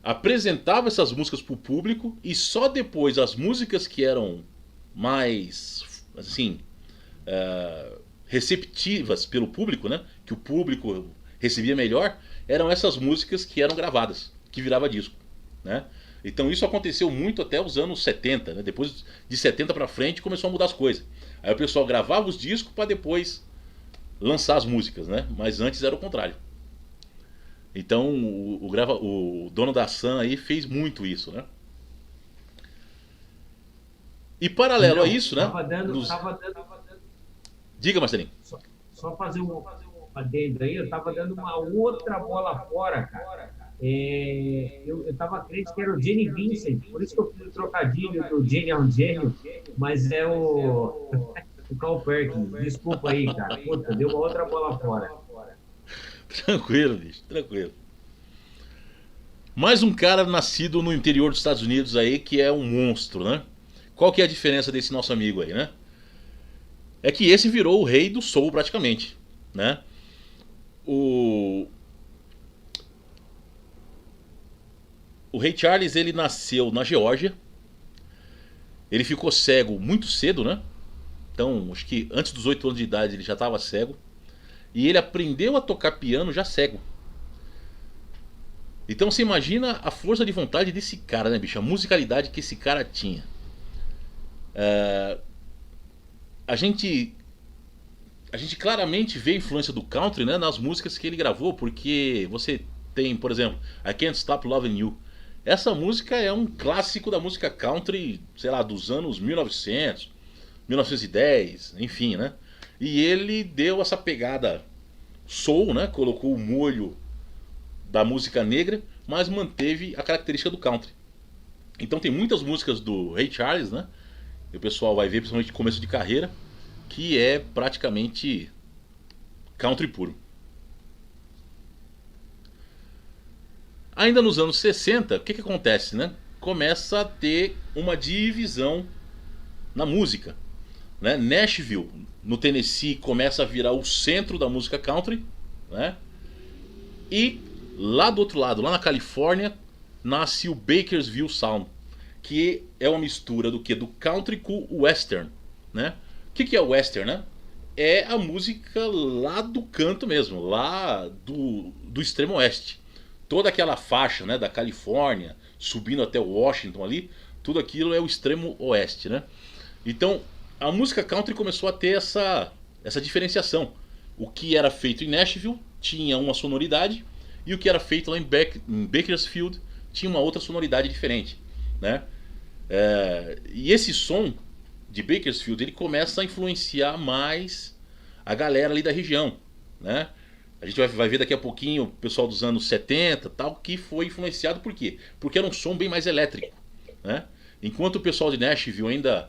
apresentava essas músicas para o público, e só depois as músicas que eram mais, assim, receptivas pelo público, né? Que o público recebia melhor, eram essas músicas que eram gravadas, que virava disco, né? Então isso aconteceu muito até os anos 70, né? Depois de 70 para frente começou a mudar as coisas. Aí o pessoal gravava os discos para depois lançar as músicas, né? Mas antes era o contrário. Então o dono da Sun aí fez muito isso, né? E paralelo a isso, né? Diga, Marcelinho. Só fazer um adendo aí, eu tava dando uma outra bola fora, cara. Eu tava crente que era o Gene Vincent, por isso que eu fiz o trocadilho do Gene é um gênio, mas é o Carl Perkins. Desculpa aí, cara. Puta, deu uma outra bola fora. Tranquilo, bicho, tranquilo. Mais um cara nascido no interior dos Estados Unidos aí que é um monstro, né? Qual que é a diferença desse nosso amigo aí, né? É que esse virou o rei do soul praticamente, né? O Ray Charles, ele nasceu na Geórgia. Ele ficou cego muito cedo, né? Então, acho que antes dos 8 anos de idade ele já estava cego. E ele aprendeu a tocar piano já cego. Então você imagina a força de vontade desse cara, né, bicho? A musicalidade que esse cara tinha. A gente claramente vê a influência do country, né, nas músicas que ele gravou, porque você tem, por exemplo, I Can't Stop Loving You. Essa música é um clássico da música country, sei lá, dos anos 1900, 1910, enfim, né? E ele deu essa pegada soul, né? Colocou o molho da música negra, mas manteve a característica do country. Então tem muitas músicas do Ray Charles, né? E o pessoal vai ver, principalmente no começo de carreira, que é praticamente country puro. Ainda nos anos 60, o que acontece, né? Começa a ter uma divisão na música, né? Nashville, no Tennessee, começa a virar o centro da música country, né? E lá do outro lado, lá na Califórnia, nasce o Bakersfield Sound, que é uma mistura do que? Do country com o western, né? O que é o western, né? É a música lá do canto mesmo, lá do extremo oeste. Toda aquela faixa, né, da Califórnia, subindo até Washington ali, tudo aquilo é o extremo oeste, né? Então, a música country começou a ter essa diferenciação. O que era feito em Nashville tinha uma sonoridade, e o que era feito lá em Bakersfield tinha uma outra sonoridade diferente, né? E esse som de Bakersfield, ele começa a influenciar mais a galera ali da região, né? A gente vai ver daqui a pouquinho o pessoal dos anos 70 tal, que foi influenciado por quê? Porque era um som bem mais elétrico, né? Enquanto o pessoal de Nashville ainda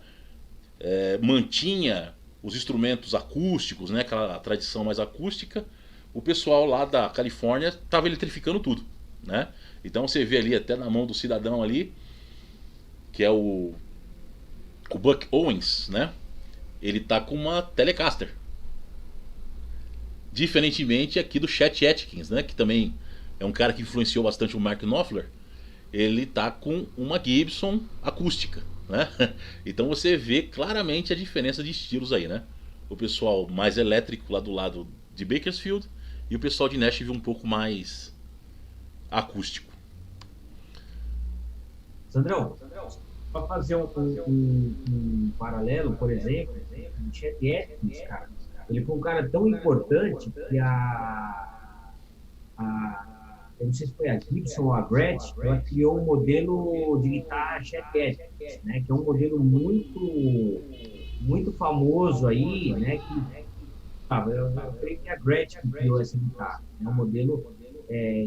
mantinha os instrumentos acústicos, né? Aquela tradição mais acústica, o pessoal lá da Califórnia estava eletrificando tudo, né? Então você vê ali até na mão do cidadão ali, que é o Buck Owens, né? Ele tá com uma Telecaster. Diferentemente aqui do Chet Atkins, né? Que também é um cara que influenciou bastante o Mark Knopfler. Ele tá com uma Gibson acústica, né? Então você vê claramente a diferença de estilos aí, né? O pessoal mais elétrico lá do lado de Bakersfield e o pessoal de Nashville um pouco mais acústico. Sandrão, para fazer um paralelo, por exemplo, o Chet Atkins, cara, ele foi um cara tão importante que eu não sei se foi a Gibson ou a Gretsch, ela criou um modelo de guitarra Chet Atkins, né, que é um modelo muito famoso aí, né, eu creio que a Gretsch que criou essa guitarra, é um modelo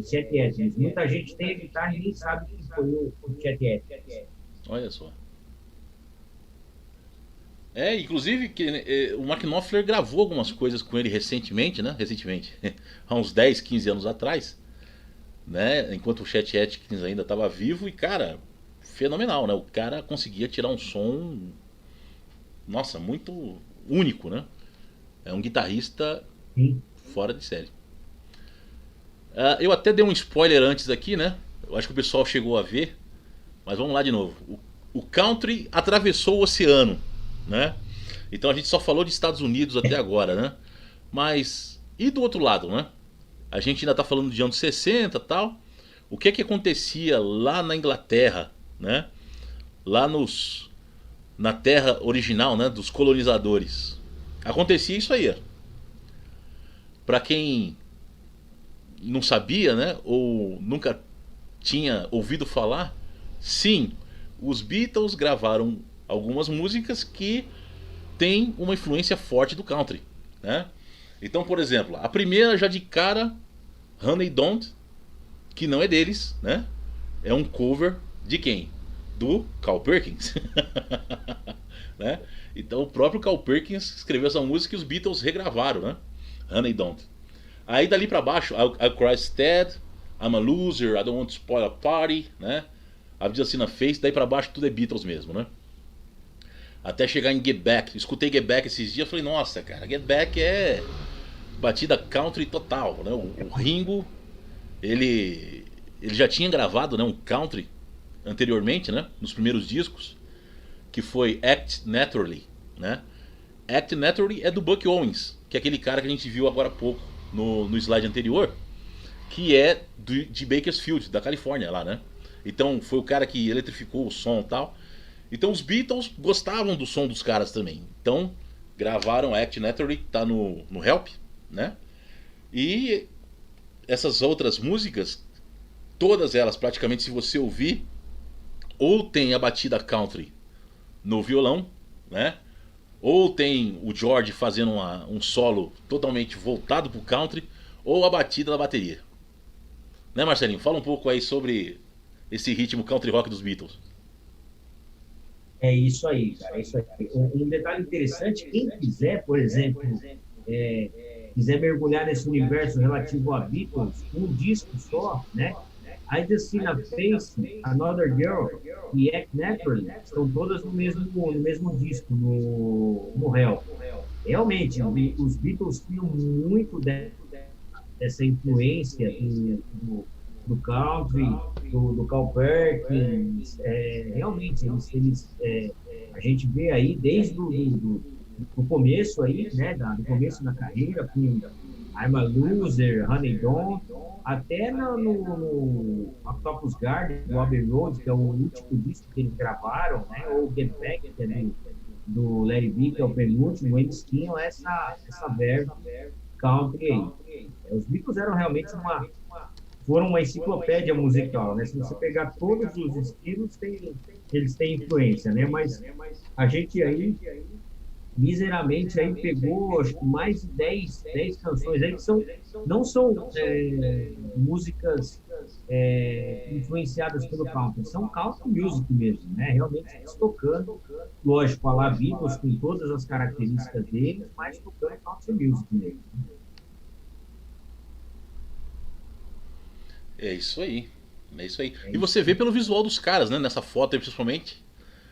Chet Atkins. Muita gente tem a guitarra e nem sabe que foi o Chet Atkins. Olha só. Inclusive o Mark Knopfler gravou algumas coisas com ele recentemente, né? Recentemente, há uns 10, 15 anos atrás, né? Enquanto o Chet Atkins ainda estava vivo e, cara, fenomenal, né? O cara conseguia tirar um som, nossa, muito único, né? É um guitarrista fora de série. Eu até dei um spoiler antes aqui, né? Eu acho que o pessoal chegou a ver, mas vamos lá de novo. O country atravessou o oceano, né? Então a gente só falou de Estados Unidos até agora, né? Mas e do outro lado, né? A gente ainda tá falando de anos 60 e tal. O que acontecia lá na Inglaterra, né? Lá na terra original, né, dos colonizadores. Acontecia isso aí. Para quem não sabia, né, ou nunca tinha ouvido falar, sim, os Beatles gravaram algumas músicas que têm uma influência forte do country, né? Então, por exemplo, a primeira já de cara, Honey Don't, que não é deles, né? É um cover de quem? Do Carl Perkins. Né? Então o próprio Carl Perkins escreveu essa música e os Beatles regravaram, né? Honey Don't. Aí dali pra baixo, I'll Cry Instead, I'm a Loser, I Don't Want to Spoil a Party, né? I've Just Seen a Face, daí pra baixo tudo é Beatles mesmo, né? Até chegar em Get Back. Escutei Get Back esses dias e falei, nossa, cara, Get Back é batida country total, né? O Ringo, ele já tinha gravado, né, um country anteriormente, né? Nos primeiros discos, que foi Act Naturally, né? Act Naturally é do Buck Owens, que é aquele cara que a gente viu agora há pouco no slide anterior, que é de Bakersfield, da Califórnia lá, né? Então foi o cara que eletrificou o som e tal. Então os Beatles gostavam do som dos caras também. Então gravaram Act Naturally, tá no Help, né? E essas outras músicas todas elas praticamente, se você ouvir, ou tem a batida country no violão, né? Ou tem o George fazendo um solo totalmente voltado pro country, ou a batida da bateria. Né, Marcelinho? Fala um pouco aí sobre esse ritmo country rock dos Beatles. É isso aí, cara, é isso aí. Um detalhe interessante, quem quiser, por exemplo, quiser mergulhar nesse universo relativo a Beatles, um disco só, né? I Just Seen a Face, Another Girl e Act Naturally estão todas no mesmo disco, no Hell. Realmente, os Beatles tinham muito dessa influência do country, do Carl Perkins. Realmente, a gente vê aí desde do começo aí, né, do começo da carreira, com I'm a Loser, Honey Don't, até no Octopus Garden, do Abbey Road, que é o último disco que eles gravaram, né, ou Get Back, que é do Larry B, que é o penúltimo, eles tinham essa verve country aí. Os Beatles eram realmente foram uma enciclopédia musical, né? Se você pegar todos os estilos, eles têm influência, né? Mas a gente aí, miseramente, aí pegou acho que mais de 10 canções aí que não são músicas influenciadas pelo country, são country music mesmo, né? Realmente eles tocando, lógico, a la Beatles com todas as características deles, mas tocando country music mesmo. É isso aí. É isso aí. E você vê pelo visual dos caras, né? Nessa foto aí, principalmente.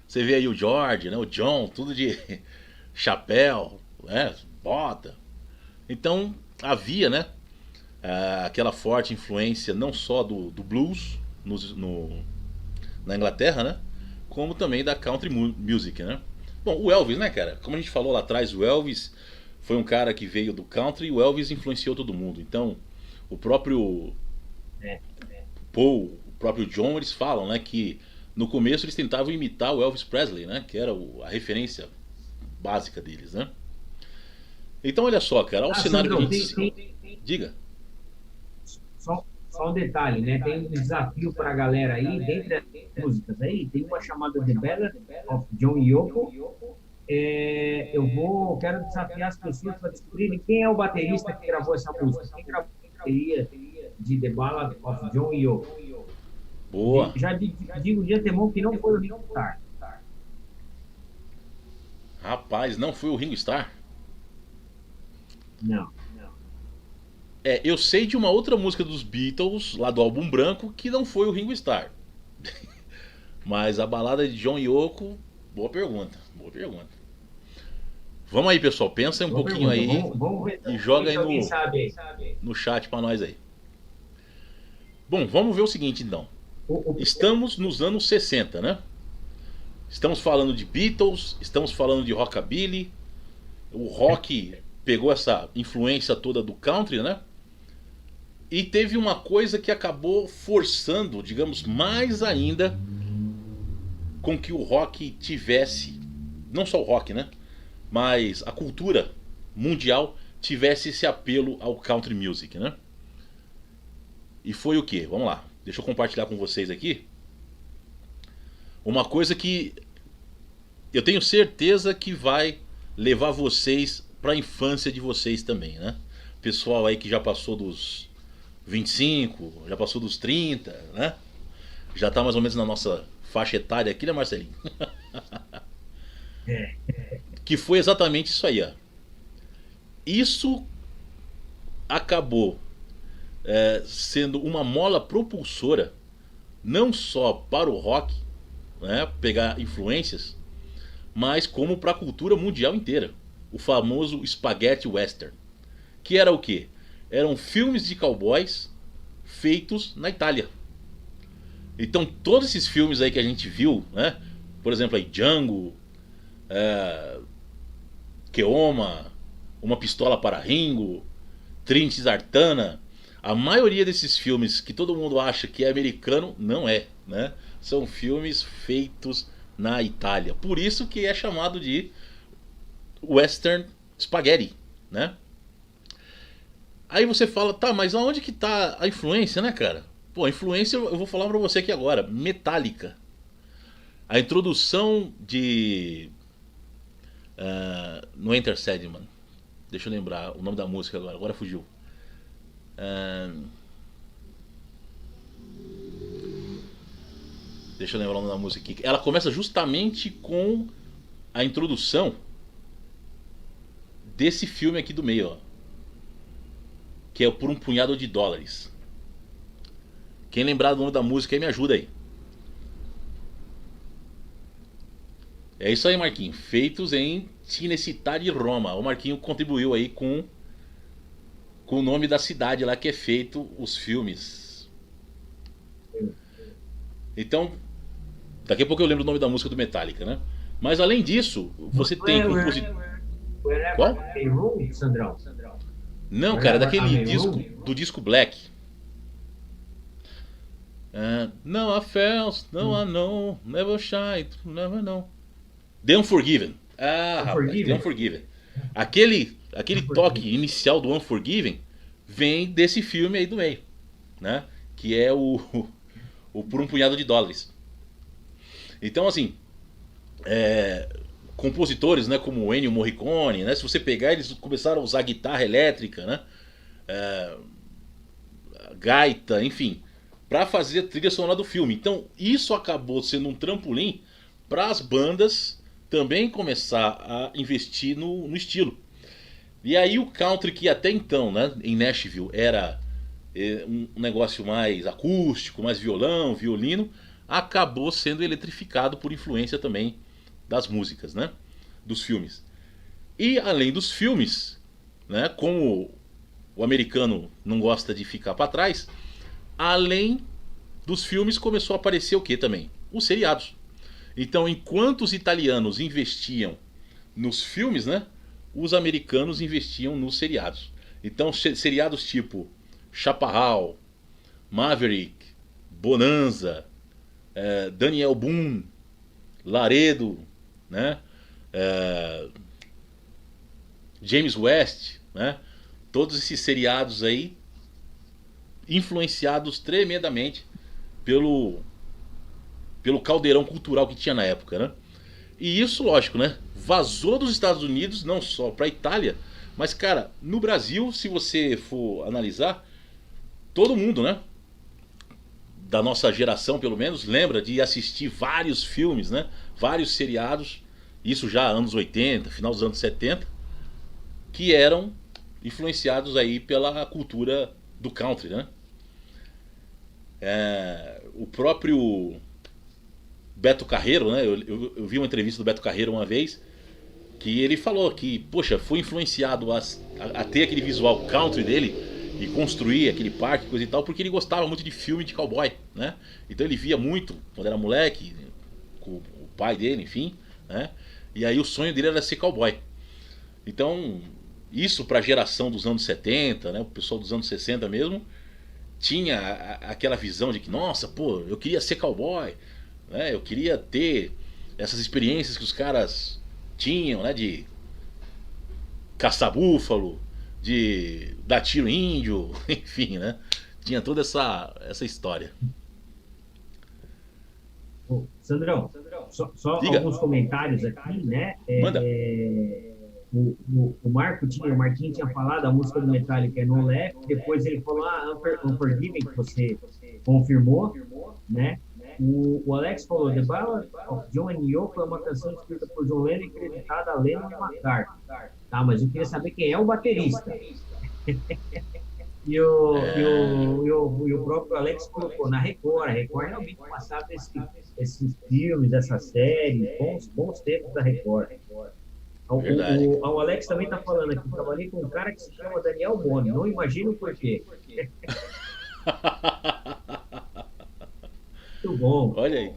Você vê aí o George, né? O John, tudo de chapéu, né? Bota. Então havia, né? Aquela forte influência não só do blues na Inglaterra, né? Como também da country music, né? Bom, o Elvis, né, cara? Como a gente falou lá atrás, o Elvis foi um cara que veio do country e o Elvis influenciou todo mundo. Então, o próprio Paul, o próprio John, eles falam, né, que no começo eles tentavam imitar o Elvis Presley, né, que era a referência básica deles, né? Então olha só, cara, olha o cenário Sandrão, que a gente... Diga. Só um detalhe, né? Tem um desafio para a galera aí, dentre as músicas aí, tem uma chamada The Ballad of John e Yoko. Quero desafiar as pessoas para descobrirem quem é o baterista que gravou essa música. Quem gravou a bateria de The Ballad of John e Yoko? Boa. Já digo de antemão que não foi o Ringo Starr. Rapaz, não foi o Ringo Starr? Não. Eu sei de uma outra música dos Beatles, lá do álbum branco, que não foi o Ringo Starr. Mas a balada de John e Yoko, boa pergunta. Vamos aí, pessoal, pensa aí um pouquinho aí vamos e joga aí no chat pra nós aí. Bom, vamos ver o seguinte então. Estamos nos anos 60, né? Estamos falando de Beatles, estamos falando de rockabilly. O rock pegou essa influência toda do country, né? E teve uma coisa que acabou forçando, digamos, mais ainda com que o rock tivesse, não só o rock, né? Mas a cultura mundial tivesse esse apelo ao country music, né? E foi o que? Vamos lá, deixa eu compartilhar com vocês aqui. Uma coisa que eu tenho certeza que vai levar vocês para a infância de vocês também, né? Pessoal aí que já passou dos 25, já passou dos 30, né? Já tá mais ou menos na nossa faixa etária aqui, né, Marcelinho? Que foi exatamente isso aí, ó. Isso acabou sendo uma mola propulsora não só para o rock, né, pegar influências, mas como para a cultura mundial inteira. O famoso Spaghetti Western, que era o quê? Eram filmes de cowboys feitos na Itália. Então todos esses filmes aí que a gente viu, né? Por exemplo, aí Django, Keoma, Uma Pistola para Ringo, Trinity Zartana, a maioria desses filmes que todo mundo acha que é americano, não é, né? São filmes feitos na Itália. Por isso que é chamado de Western Spaghetti, né? Aí você fala, tá, mas aonde que tá a influência, né, cara? Pô, influência eu vou falar pra você aqui agora. Metallica. A introdução de... no Enter Sandman. Deixa eu lembrar o nome da música agora. Agora fugiu. Deixa eu lembrar o nome da música aqui. Ela começa justamente com a introdução desse filme aqui do meio, ó. Que é Por um Punhado de Dólares. Quem lembrar do nome da música aí, me ajuda aí. É isso aí, Marquinhos. Feitos em Cinecittà Roma. O Marquinhos contribuiu aí com o nome da cidade lá que é feito os filmes. Então, daqui a pouco eu lembro o nome da música do Metallica, né? Mas além disso, você tem compositor... Qual? Sandrão? Não, cara, daquele disco, do disco Black. Não há felt, não há no, never shy, never know. The Unforgiven. Rapaz, The Unforgiven. Aquele toque inicial do Unforgiven vem desse filme aí do meio, né? Que é o Por um Punhado de Dólares. Então, assim, compositores, né, como Ennio Morricone, né? Se você pegar, eles começaram a usar guitarra elétrica, né? Gaita, enfim, para fazer a trilha sonora do filme. Então, isso acabou sendo um trampolim para as bandas também começar a investir no estilo. E aí o country, que até então, né, em Nashville era um negócio mais acústico, mais violão, violino, acabou sendo eletrificado por influência também das músicas, né, dos filmes. E além dos filmes, né, como o americano não gosta de ficar para trás, além dos filmes começou a aparecer o que também? Os seriados. Então, enquanto os italianos investiam nos filmes, né, os americanos investiam nos seriados. Então, seriados tipo Chaparral, Maverick, Bonanza, Daniel Boone, Laredo, né, James West, né, todos esses seriados aí influenciados tremendamente pelo caldeirão cultural que tinha na época, né? E isso, lógico, né, vazou dos Estados Unidos não só para a Itália, mas, cara, no Brasil, se você for analisar, todo mundo, né, da nossa geração pelo menos, lembra de assistir vários filmes, né, vários seriados, isso já anos 80, final dos anos 70, que eram influenciados aí pela cultura do country, né? O próprio Beto Carreiro, né? Eu vi uma entrevista do Beto Carreiro uma vez, que ele falou que, poxa, foi influenciado a ter aquele visual country dele e construir aquele parque, coisa e tal, porque ele gostava muito de filme de cowboy, né? Então ele via muito quando era moleque, com o pai dele, enfim, né? E aí o sonho dele era ser cowboy. Então, isso para a geração dos anos 70, né? O pessoal dos anos 60 mesmo, tinha aquela visão de que, nossa, pô, eu queria ser cowboy, né? Eu queria ter essas experiências que os caras tinham, né? De caçar búfalo, de dar tiro índio, enfim, né? Tinha toda essa história. Sandrão, só alguns comentários aqui, né? Manda. O Marquinhos tinha falado, a música do Metallica é No Left, depois ele falou, Unforgiven, que você confirmou, né? O Alex falou, The Ballad of John and Yoko é uma canção escrita por John Lennon e creditada a Lennon e McCartney. Tá, mas eu queria saber quem é o baterista. E o próprio Alex colocou na Record. A Record realmente passava esses filmes, essas séries, bons tempos da Record. O Alex também está falando aqui, trabalhei com um cara que se chama Daniel Boone, não imagino por quê. Muito bom. Olha aí.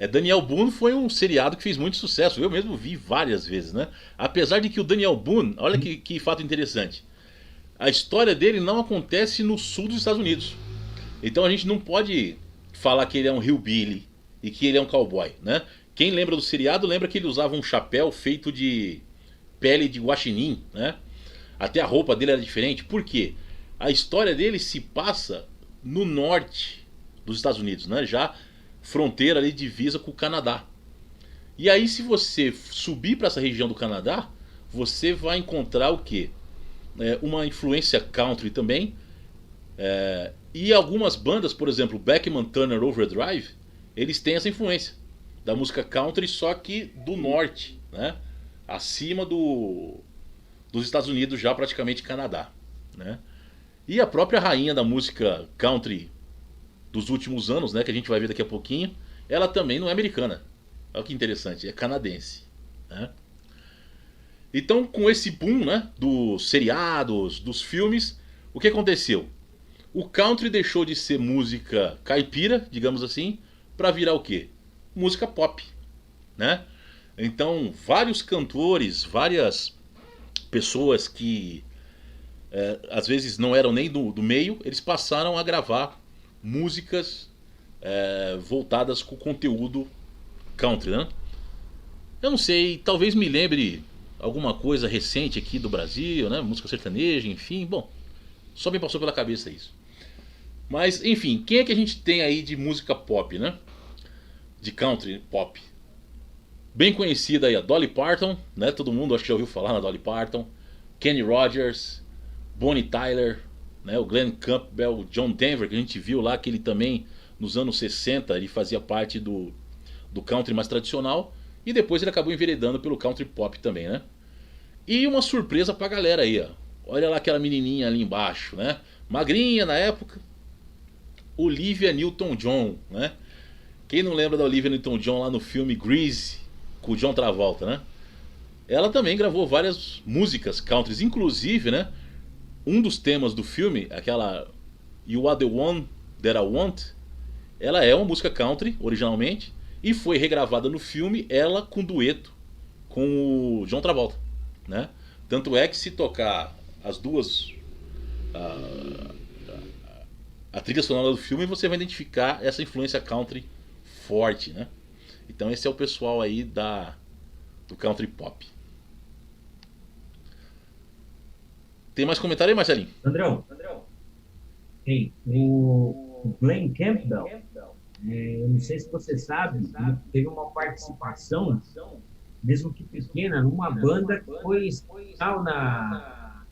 Daniel Boone foi um seriado que fez muito sucesso. Eu mesmo vi várias vezes, né? Apesar de que o Daniel Boone, olha que fato interessante. A história dele não acontece no sul dos Estados Unidos. Então a gente não pode falar que ele é um hillbilly e que ele é um cowboy, né? Quem lembra do seriado lembra que ele usava um chapéu feito de pele de guaxinim, né? Até a roupa dele era diferente. Por quê? a história dele se passa no norte dos Estados Unidos, né? Já fronteira ali divisa com o Canadá. E aí se você subir para essa região do Canadá, você vai encontrar o quê? Uma influência country também. E algumas bandas, por exemplo, Beckman Turner Overdrive, eles têm essa influência da música country, só que do norte, né? Acima dos Estados Unidos, já praticamente Canadá, né? E a própria rainha da música country dos últimos anos, né, que a gente vai ver daqui a pouquinho, ela também não é americana. Olha que interessante, é canadense, né? Então, com esse boom, né, dos seriados, dos filmes, o que aconteceu? O country deixou de ser música caipira, digamos assim, para virar o quê? Música pop, né? Então, vários cantores, várias pessoas que às vezes não eram nem do meio, eles passaram a gravar músicas voltadas com conteúdo country, né? Eu não sei, talvez me lembre alguma coisa recente aqui do Brasil, né? Música sertaneja, enfim, bom, só me passou pela cabeça isso. Mas, enfim, quem é que a gente tem aí de música pop, né? De country pop? Bem conhecida aí a Dolly Parton, né? Todo mundo acho que já ouviu falar na Dolly Parton. Kenny Rogers, Bonnie Tyler, né? O Glenn Campbell, o John Denver, que a gente viu lá que ele também, nos anos 60, ele fazia parte do country mais tradicional. E depois ele acabou enveredando pelo country pop também, né? E uma surpresa pra galera aí, ó. Olha lá aquela menininha ali embaixo, né? Magrinha na época. Olivia Newton-John, né? Quem não lembra da Olivia Newton-John lá no filme Grease, com o John Travolta, né? Ela também gravou várias músicas country, inclusive, né? Um dos temas do filme, aquela You Are The One That I Want, ela é uma música country, originalmente, e foi regravada no filme, ela com dueto com o John Travolta, né? Tanto é que se tocar as duas... a trilha sonora do filme, você vai identificar essa influência country forte, né? Então esse é o pessoal aí do country pop. Tem mais comentário aí, Marcelinho? Andrão, tem o Glenn Campbell, eu não sei se você sabe, ele teve uma participação, mesmo que pequena, numa banda que foi especial na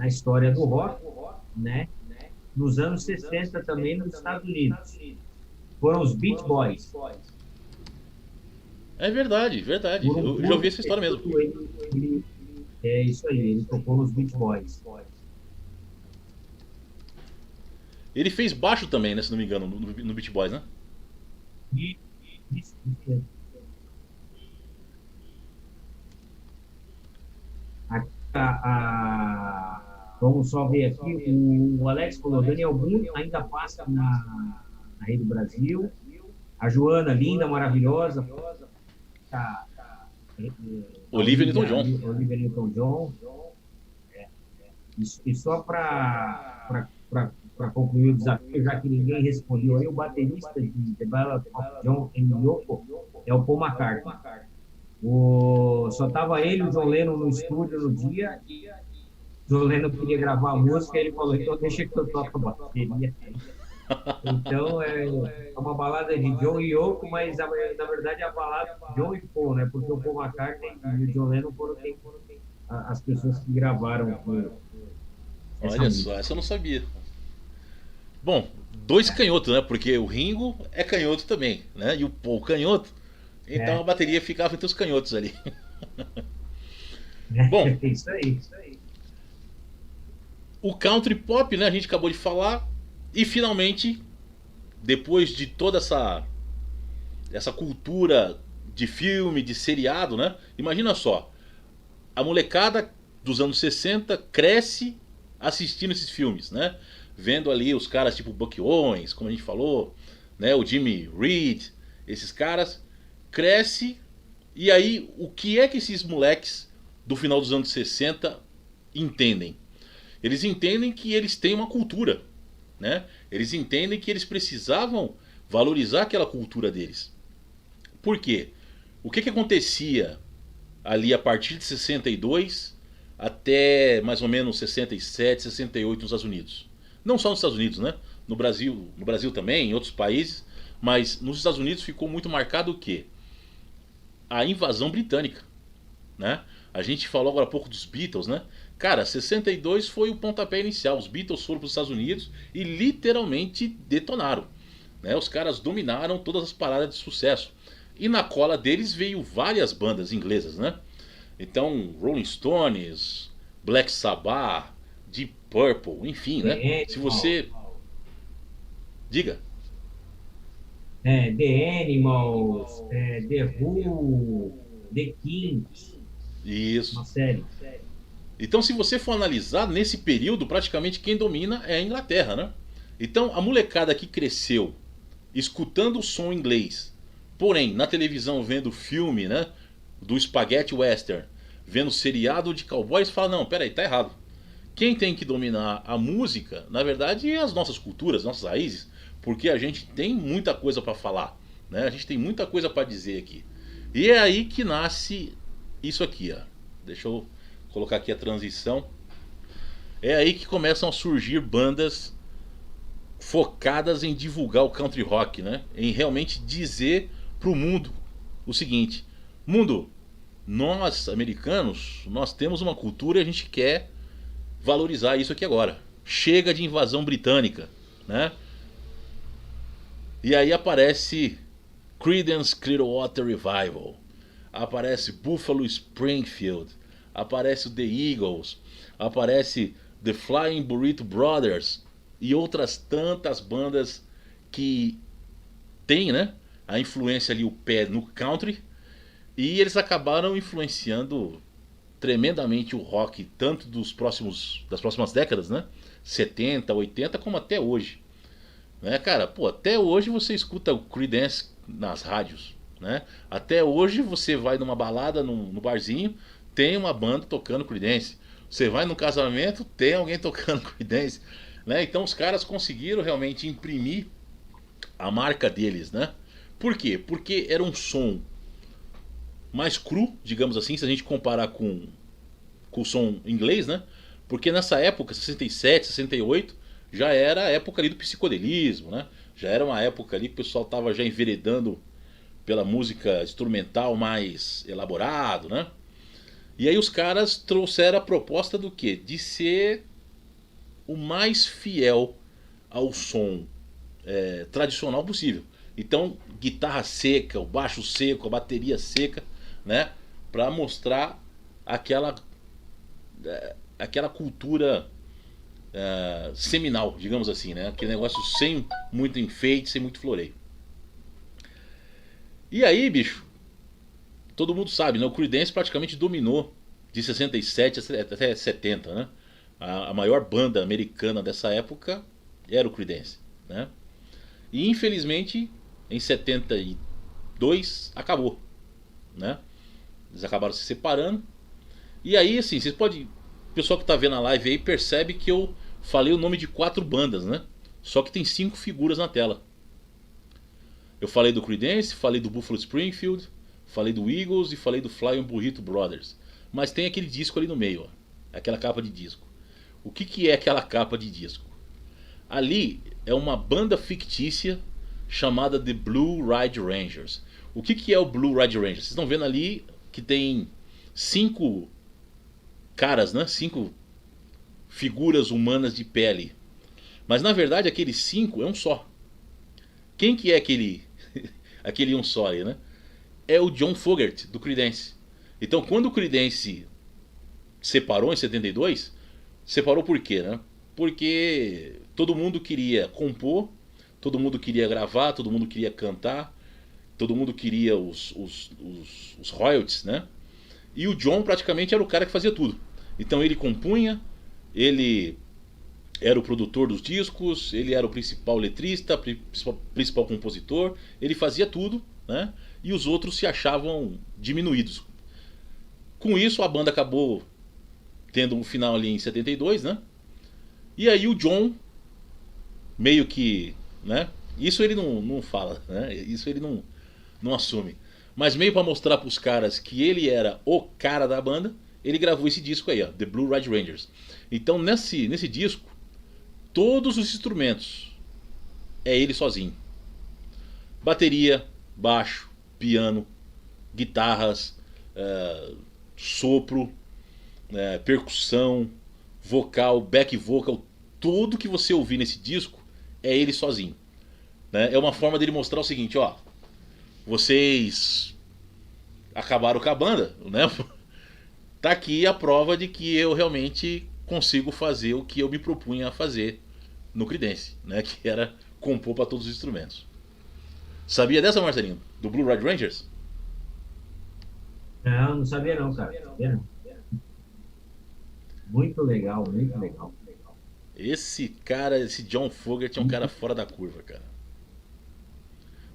história do rock, né? Nos anos 60 também nos Estados Unidos. Foram os Beach Boys. É verdade, verdade. Eu já ouvi essa história mesmo. É isso aí, ele tocou nos Beach Boys. Ele fez baixo também, né, se não me engano, no Beach Boys, né? Isso. Vamos só ver aqui. O Alex falou: Daniel Boone ainda passa na Rede Brasil. A Joana, linda, maravilhosa. Olivia Newton-John. Olivia Newton-John. E só para concluir o desafio, já que ninguém respondeu aí, o baterista de The Ballad of John and Yoko é o Paul McCartney. Só tava ele e o John Lennon no estúdio no dia. John Lennon queria gravar a música, ele falou: então deixa que eu toque a bateria. Então é uma balada de John e Yoko, mas na verdade é a balada de John e Paul, né? Porque o Paul McCartney e o John Lennon foram as pessoas que gravaram. Olha só, essa eu não sabia. Bom, dois canhotos, né? Porque o Ringo é canhoto também, né? E o Paul canhoto. Então a bateria ficava entre os canhotos ali. Bom, isso aí. O country pop, né? A gente acabou de falar. E finalmente, depois de toda essa cultura de filme, de seriado, né? Imagina só, a molecada dos anos 60 cresce assistindo esses filmes, né? Vendo ali os caras tipo Buck Owens, como a gente falou, né? O Jimmy Reed, esses caras, cresce. E aí, o que é que esses moleques do final dos anos 60 entendem? Eles entendem que eles têm uma cultura, né? Eles entendem que eles precisavam valorizar aquela cultura deles. Por quê? O que acontecia ali a partir de 62 até mais ou menos 67, 68 nos Estados Unidos. Não só nos Estados Unidos, né? No Brasil também, em outros países, mas nos Estados Unidos ficou muito marcado o quê? A invasão britânica, né? A gente falou agora há pouco dos Beatles, né? Cara, 62 foi o pontapé inicial. Os Beatles foram para os Estados Unidos e literalmente detonaram, né? Os caras dominaram todas as paradas de sucesso. E na cola deles veio várias bandas inglesas, né? Então, Rolling Stones, Black Sabbath, Deep Purple, enfim, né? Se você... Diga. The Animals, The Who, The Kings, Isso. uma série. Então, se você for analisar, nesse período, praticamente quem domina é a Inglaterra, né? Então, a molecada que cresceu escutando o som inglês, porém, na televisão vendo filme, né? Do Spaghetti Western, vendo seriado de cowboys, fala, não, peraí, tá errado. Quem tem que dominar a música, na verdade, é as nossas culturas, nossas raízes, porque a gente tem muita coisa para falar, né? A gente tem muita coisa para dizer aqui. E é aí que nasce isso aqui, ó. Deixa eu colocar aqui a transição. É aí que começam a surgir bandas focadas em divulgar o country rock, né? Em realmente dizer pro mundo o seguinte: mundo, nós americanos, nós temos uma cultura e a gente quer valorizar isso aqui agora. Chega de invasão britânica, né? E aí aparece Creedence Clearwater Revival, aparece Buffalo Springfield, aparece The Eagles, aparece The Flying Burrito Brothers e outras tantas bandas que tem, né, a influência ali, o pé no country, e eles acabaram influenciando tremendamente o rock, tanto das próximas décadas, né, 70, 80, como até hoje. Né, cara, pô, até hoje você escuta o Creedence nas rádios, né? Até hoje você vai numa balada, no barzinho, tem uma banda tocando Creedence. Você vai num casamento, tem alguém tocando Creedence, né? Então os caras conseguiram realmente imprimir a marca deles, né? Por quê? Porque era um som mais cru, digamos assim, se a gente comparar com o som inglês, né? Porque nessa época, 67, 68, já era a época ali do psicodelismo, né? Já era uma época ali que o pessoal estava já enveredando pela música instrumental mais elaborado, né? E aí os caras trouxeram a proposta do quê? De ser o mais fiel ao som tradicional possível. Então, guitarra seca, o baixo seco, a bateria seca, né? Para mostrar aquela cultura seminal, digamos assim, né? Aquele negócio sem muito enfeite, sem muito floreio. E aí, bicho, todo mundo sabe, né? O Creedence praticamente dominou de 67 até 70, né? A maior banda americana dessa época era o Creedence, né? E infelizmente, em 72 acabou, né? Eles acabaram se separando. E aí, assim, vocês podem... O pessoal que tá vendo a live aí percebe que eu falei o nome de 4 bandas, né? Só que tem 5 figuras na tela. Eu falei do Creedence, falei do Buffalo Springfield, falei do Eagles e falei do Flying Burrito Brothers. Mas tem aquele disco ali no meio, ó. Aquela capa de disco. O que é aquela capa de disco? Ali é uma banda fictícia chamada The Blue Ridge Rangers. O que é o Blue Ridge Rangers? Vocês estão vendo ali que tem 5 caras, né? 5 figuras humanas de pele. Mas na verdade aqueles 5 é um só. Quem que é aquele um só aí, né? É o John Fogerty do Creedence. Então quando o Creedence separou em 72, separou por quê, né? Porque todo mundo queria compor, todo mundo queria gravar, todo mundo queria cantar, todo mundo queria os royalties, né? E o John praticamente era o cara que fazia tudo. Então ele compunha, ele era o produtor dos discos, ele era o principal letrista, principal compositor, ele fazia tudo, né? E os outros se achavam diminuídos. Com isso a banda acabou tendo um final ali em 72, né? E aí o John meio que, né? Isso ele não fala, né? Isso ele não assume. Mas meio para mostrar para os caras que ele era o cara da banda, ele gravou esse disco aí, ó, The Blue Ridge Rangers. Então nesse disco, todos os instrumentos é ele sozinho. Bateria, baixo, piano, guitarras, sopro, percussão, vocal, back vocal, tudo que você ouvir nesse disco é ele sozinho. Né? É uma forma dele mostrar o seguinte, ó, vocês acabaram com a banda, né? Tá aqui a prova de que eu realmente consigo fazer o que eu me propunha a fazer no Creedence, né? Que era compor para todos os instrumentos. Sabia dessa, Marcelinho? Do Blue Ridge Rangers? Não, não sabia não, cara. Sabia não. Muito legal, muito legal. Esse cara, esse John Fogerty é um cara fora da curva, cara.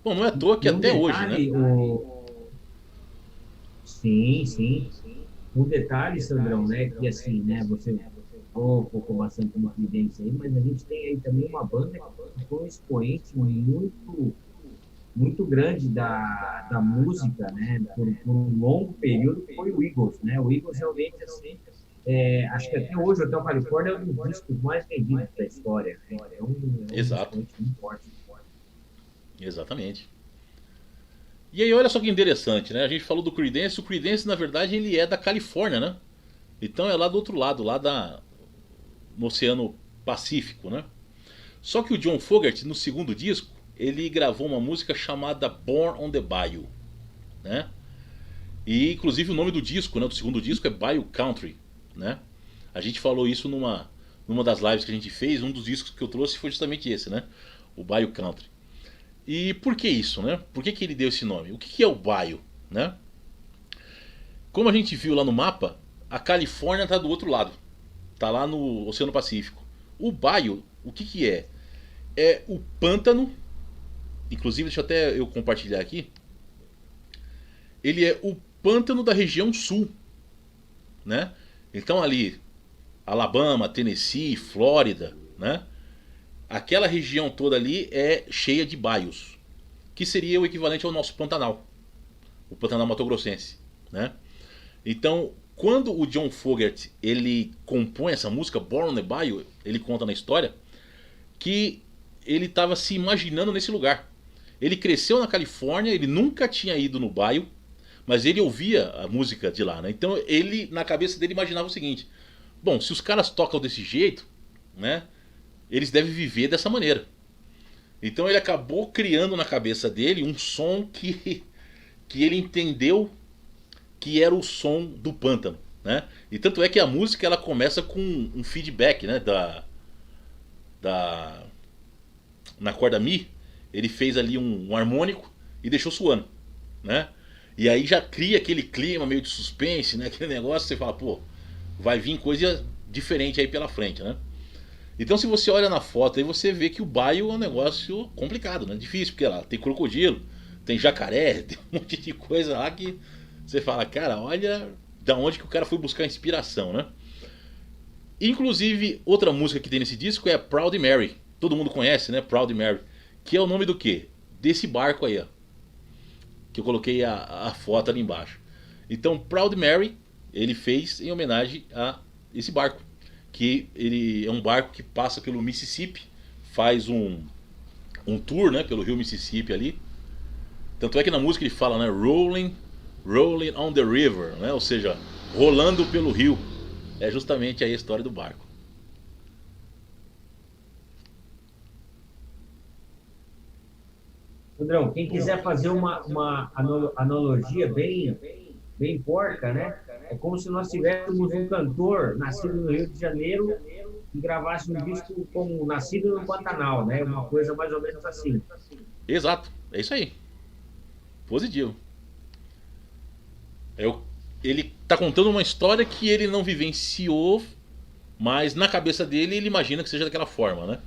Bom, não é à toa que E um até hoje, né? detalhe, sim, sim. Um detalhe, Sandrão, né? Que assim, né? Você focou bastante no Creedence aí, mas a gente tem aí também uma banda que foi um expoente muito grande da música, né? Por um longo período, que foi o Eagles, né? O Eagles realmente, assim, acho que até hoje o Hotel Califórnia é um dos discos mais vendidos da história, né? É um Exato, expoente muito forte. exatamente. E aí, olha só que interessante, né? A gente falou do Creedence. O Creedence, na verdade, ele é da Califórnia, né? Então é lá do outro lado, no Oceano Pacífico, né? Só que o John Fogerty, no segundo disco, ele gravou uma música chamada Born on the Bayou, né? E inclusive o nome do disco, né, do segundo disco é Bayou Country, né? A gente falou isso numa das lives que a gente fez, um dos discos que eu trouxe foi justamente esse, né? O Bayou Country. E por que isso, né? Por que ele deu esse nome? O que é o Bayou, né? Como a gente viu lá no mapa, a Califórnia está do outro lado, tá lá no Oceano Pacífico. O Bayou, o que é? É o pântano, inclusive deixa até eu compartilhar aqui. Ele é o pântano da região sul, né? Então ali, Alabama, Tennessee, Flórida, né? Aquela região toda ali é cheia de baios, que seria o equivalente ao nosso Pantanal, o Pantanal Mato Grossense, né? Então, quando o John Fogerty ele compõe essa música Born on the Bayou, ele conta na história que ele estava se imaginando nesse lugar. Ele cresceu na Califórnia, ele nunca tinha ido no Bayou, mas ele ouvia a música de lá, né? Então ele, na cabeça dele, imaginava o seguinte: bom, se os caras tocam desse jeito, né? Eles devem viver dessa maneira. Então ele acabou criando na cabeça dele um som que ele entendeu que era o som do pântano, né? E tanto é que a música ela começa com um feedback, né? Da na corda Mi, ele fez ali um harmônico e deixou suando, né? E aí já cria aquele clima meio de suspense, né? Aquele negócio, você fala, pô, vai vir coisa diferente aí pela frente, né? Então se você olha na foto aí, você vê que o Bayou é um negócio complicado, né? Difícil, porque lá tem crocodilo, tem jacaré, tem um monte de coisa lá que você fala, cara, olha da onde que o cara foi buscar inspiração, né? Inclusive, outra música que tem nesse disco é Proud Mary. Todo mundo conhece, né? Proud Mary. Que é o nome do quê? Desse barco aí, ó. Que eu coloquei a foto ali embaixo. Então, Proud Mary, ele fez em homenagem a esse barco. Que ele é um barco que passa pelo Mississippi, faz um tour, né? Pelo rio Mississippi ali. Tanto é que na música ele fala, né? Rolling on the river, né? Ou seja, rolando pelo rio. É justamente aí a história do barco. Sandrão, quem quiser fazer uma analogia bem porca, né? É como se nós tivéssemos um cantor nascido no Rio de Janeiro e gravasse um disco como Nascido no Pantanal, né? Uma coisa mais ou menos assim. Exato, é isso aí. Positivo. Ele tá contando uma história que ele não vivenciou, mas na cabeça dele ele imagina que seja daquela forma, né?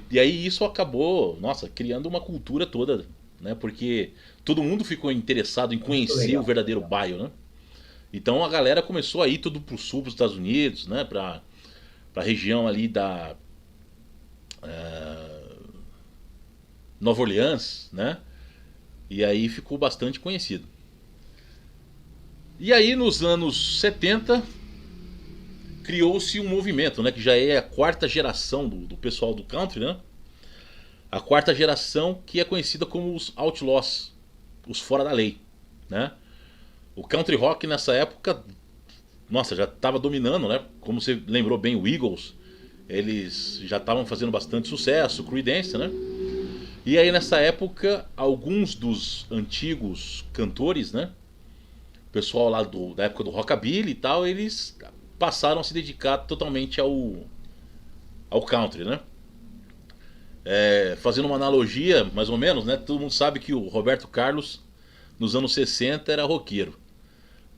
E aí isso acabou, nossa, criando uma cultura toda, né? Porque todo mundo ficou interessado em Muito conhecer o legal. verdadeiro Bayou, né? Então a galera começou a ir tudo pro sul dos Estados Unidos, né? Pra região ali da Nova Orleans, né? E aí ficou bastante conhecido. E aí nos anos 70 criou-se um movimento, né, que já é a quarta geração do pessoal do country, né? A quarta geração que é conhecida como os outlaws, os fora da lei, né? O country rock nessa época, nossa, já estava dominando, né? Como você lembrou bem, o Eagles, eles já estavam fazendo bastante sucesso, o Creedence, né? E aí nessa época, alguns dos antigos cantores, né? O pessoal lá da época do rockabilly e tal, eles passaram a se dedicar totalmente ao country, né? Fazendo uma analogia, mais ou menos, né? Todo mundo sabe que o Roberto Carlos, nos anos 60, era roqueiro.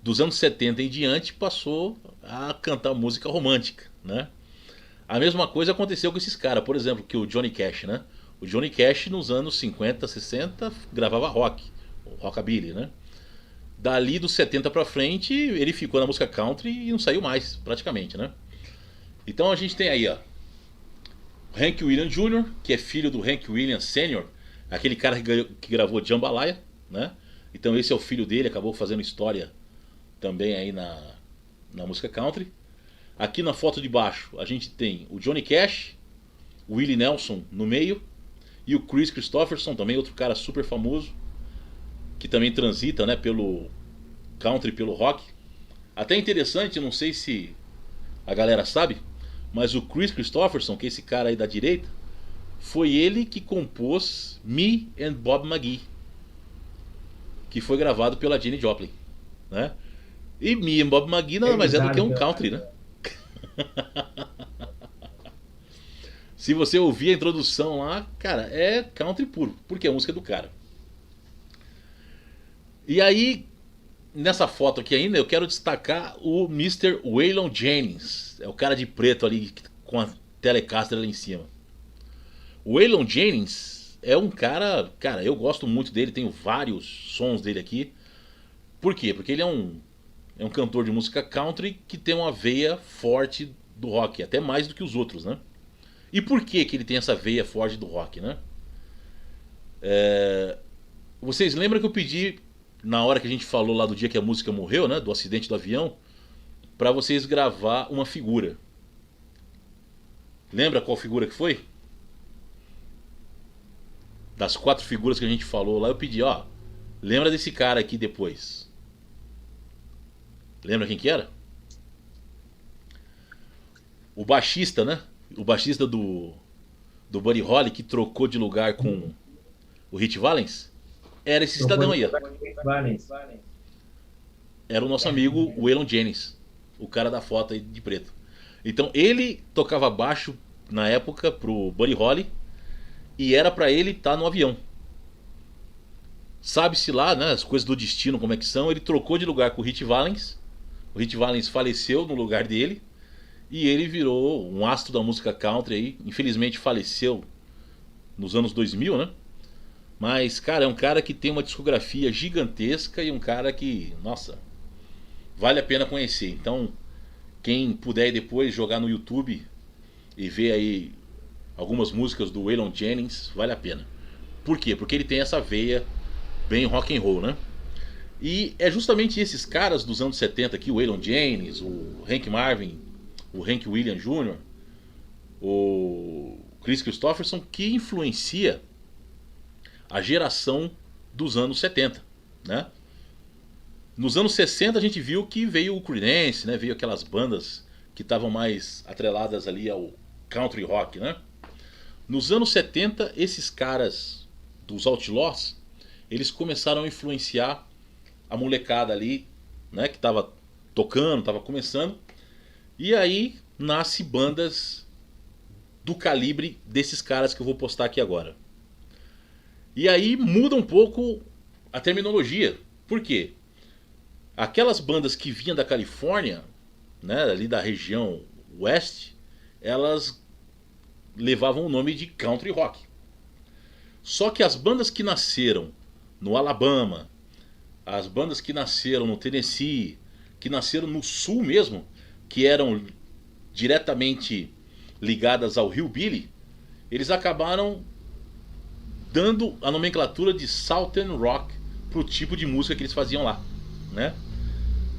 Dos anos 70 em diante, passou a cantar música romântica, né? A mesma coisa aconteceu com esses caras, por exemplo, que o Johnny Cash, né? O Johnny Cash, nos anos 50, 60, gravava rock, rockabilly, né? Dali dos 70 pra frente, ele ficou na música country e não saiu mais, praticamente, né? Então a gente tem aí, ó, Hank Williams Jr., que é filho do Hank Williams Sr., aquele cara que gravou Jambalaya, né? Então esse é o filho dele, acabou fazendo história também aí na música country. Aqui na foto de baixo a gente tem o Johnny Cash, o Willie Nelson no meio e o Chris Christopherson, também outro cara super famoso, que também transita, né, pelo country, pelo rock. Até interessante, não sei se a galera sabe, mas o Chris Christopherson, que é esse cara aí da direita, foi ele que compôs Me and Bob McGee, que foi gravado pela Janis Joplin, né? E Me and Bob McGee nada mais é do que um country, né? Se você ouvir a introdução lá, cara, é country puro, porque é a música do cara. E aí, nessa foto aqui ainda, eu quero destacar o Mr. Waylon Jennings. É o cara de preto ali, com a Telecaster ali em cima. O Waylon Jennings é um cara... Cara, eu gosto muito dele, tenho vários sons dele aqui. Por quê? Porque ele é um cantor de música country que tem uma veia forte do rock, até mais do que os outros, né? E por que ele tem essa veia forte do rock, né? Vocês lembram que eu pedi, na hora que a gente falou lá do dia que a música morreu, né? Do acidente do avião, pra vocês gravar uma figura. Lembra qual figura que foi? Das 4 figuras que a gente falou lá, eu pedi, ó, lembra desse cara aqui depois. Lembra quem que era? O baixista, né? O baixista do Buddy Holly, que trocou de lugar com o Rich Valens. Era esse cidadão aí, ó. Era o nosso amigo Waylon Jennings, o cara da foto aí de preto. Então ele tocava baixo na época pro Buddy Holly e era pra ele estar no avião. Sabe-se lá, né, as coisas do destino como é que são. Ele trocou de lugar com o Rich Valens. O Rich Valens faleceu no lugar dele e ele virou um astro da música country aí. Infelizmente faleceu nos anos 2000, né? Mas, cara, é um cara que tem uma discografia gigantesca e um cara que, nossa, vale a pena conhecer. Então, quem puder depois jogar no YouTube e ver aí algumas músicas do Waylon Jennings, vale a pena. Por quê? Porque ele tem essa veia bem rock and roll, né? E é justamente esses caras dos anos 70 aqui, o Waylon Jennings, o Hank Marvin, o Hank Williams Jr., o Chris Christopherson, que influencia a geração dos anos 70, né? Nos anos 60 a gente viu que veio o Creedence, né? Veio aquelas bandas que estavam mais atreladas ali ao country rock, né? Nos anos 70, esses caras dos Outlaws, eles começaram a influenciar a molecada ali, né? Que estava tocando, estava começando. E aí nasce bandas do calibre desses caras que eu vou postar aqui agora. E aí muda um pouco a terminologia. Por quê? Aquelas bandas que vinham da Califórnia, né, ali da região oeste, elas levavam o nome de country rock. Só que as bandas que nasceram no Alabama, as bandas que nasceram no Tennessee, que nasceram no sul mesmo, que eram diretamente ligadas ao hillbilly, eles acabaram dando a nomenclatura de Southern Rock pro tipo de música que eles faziam lá, né?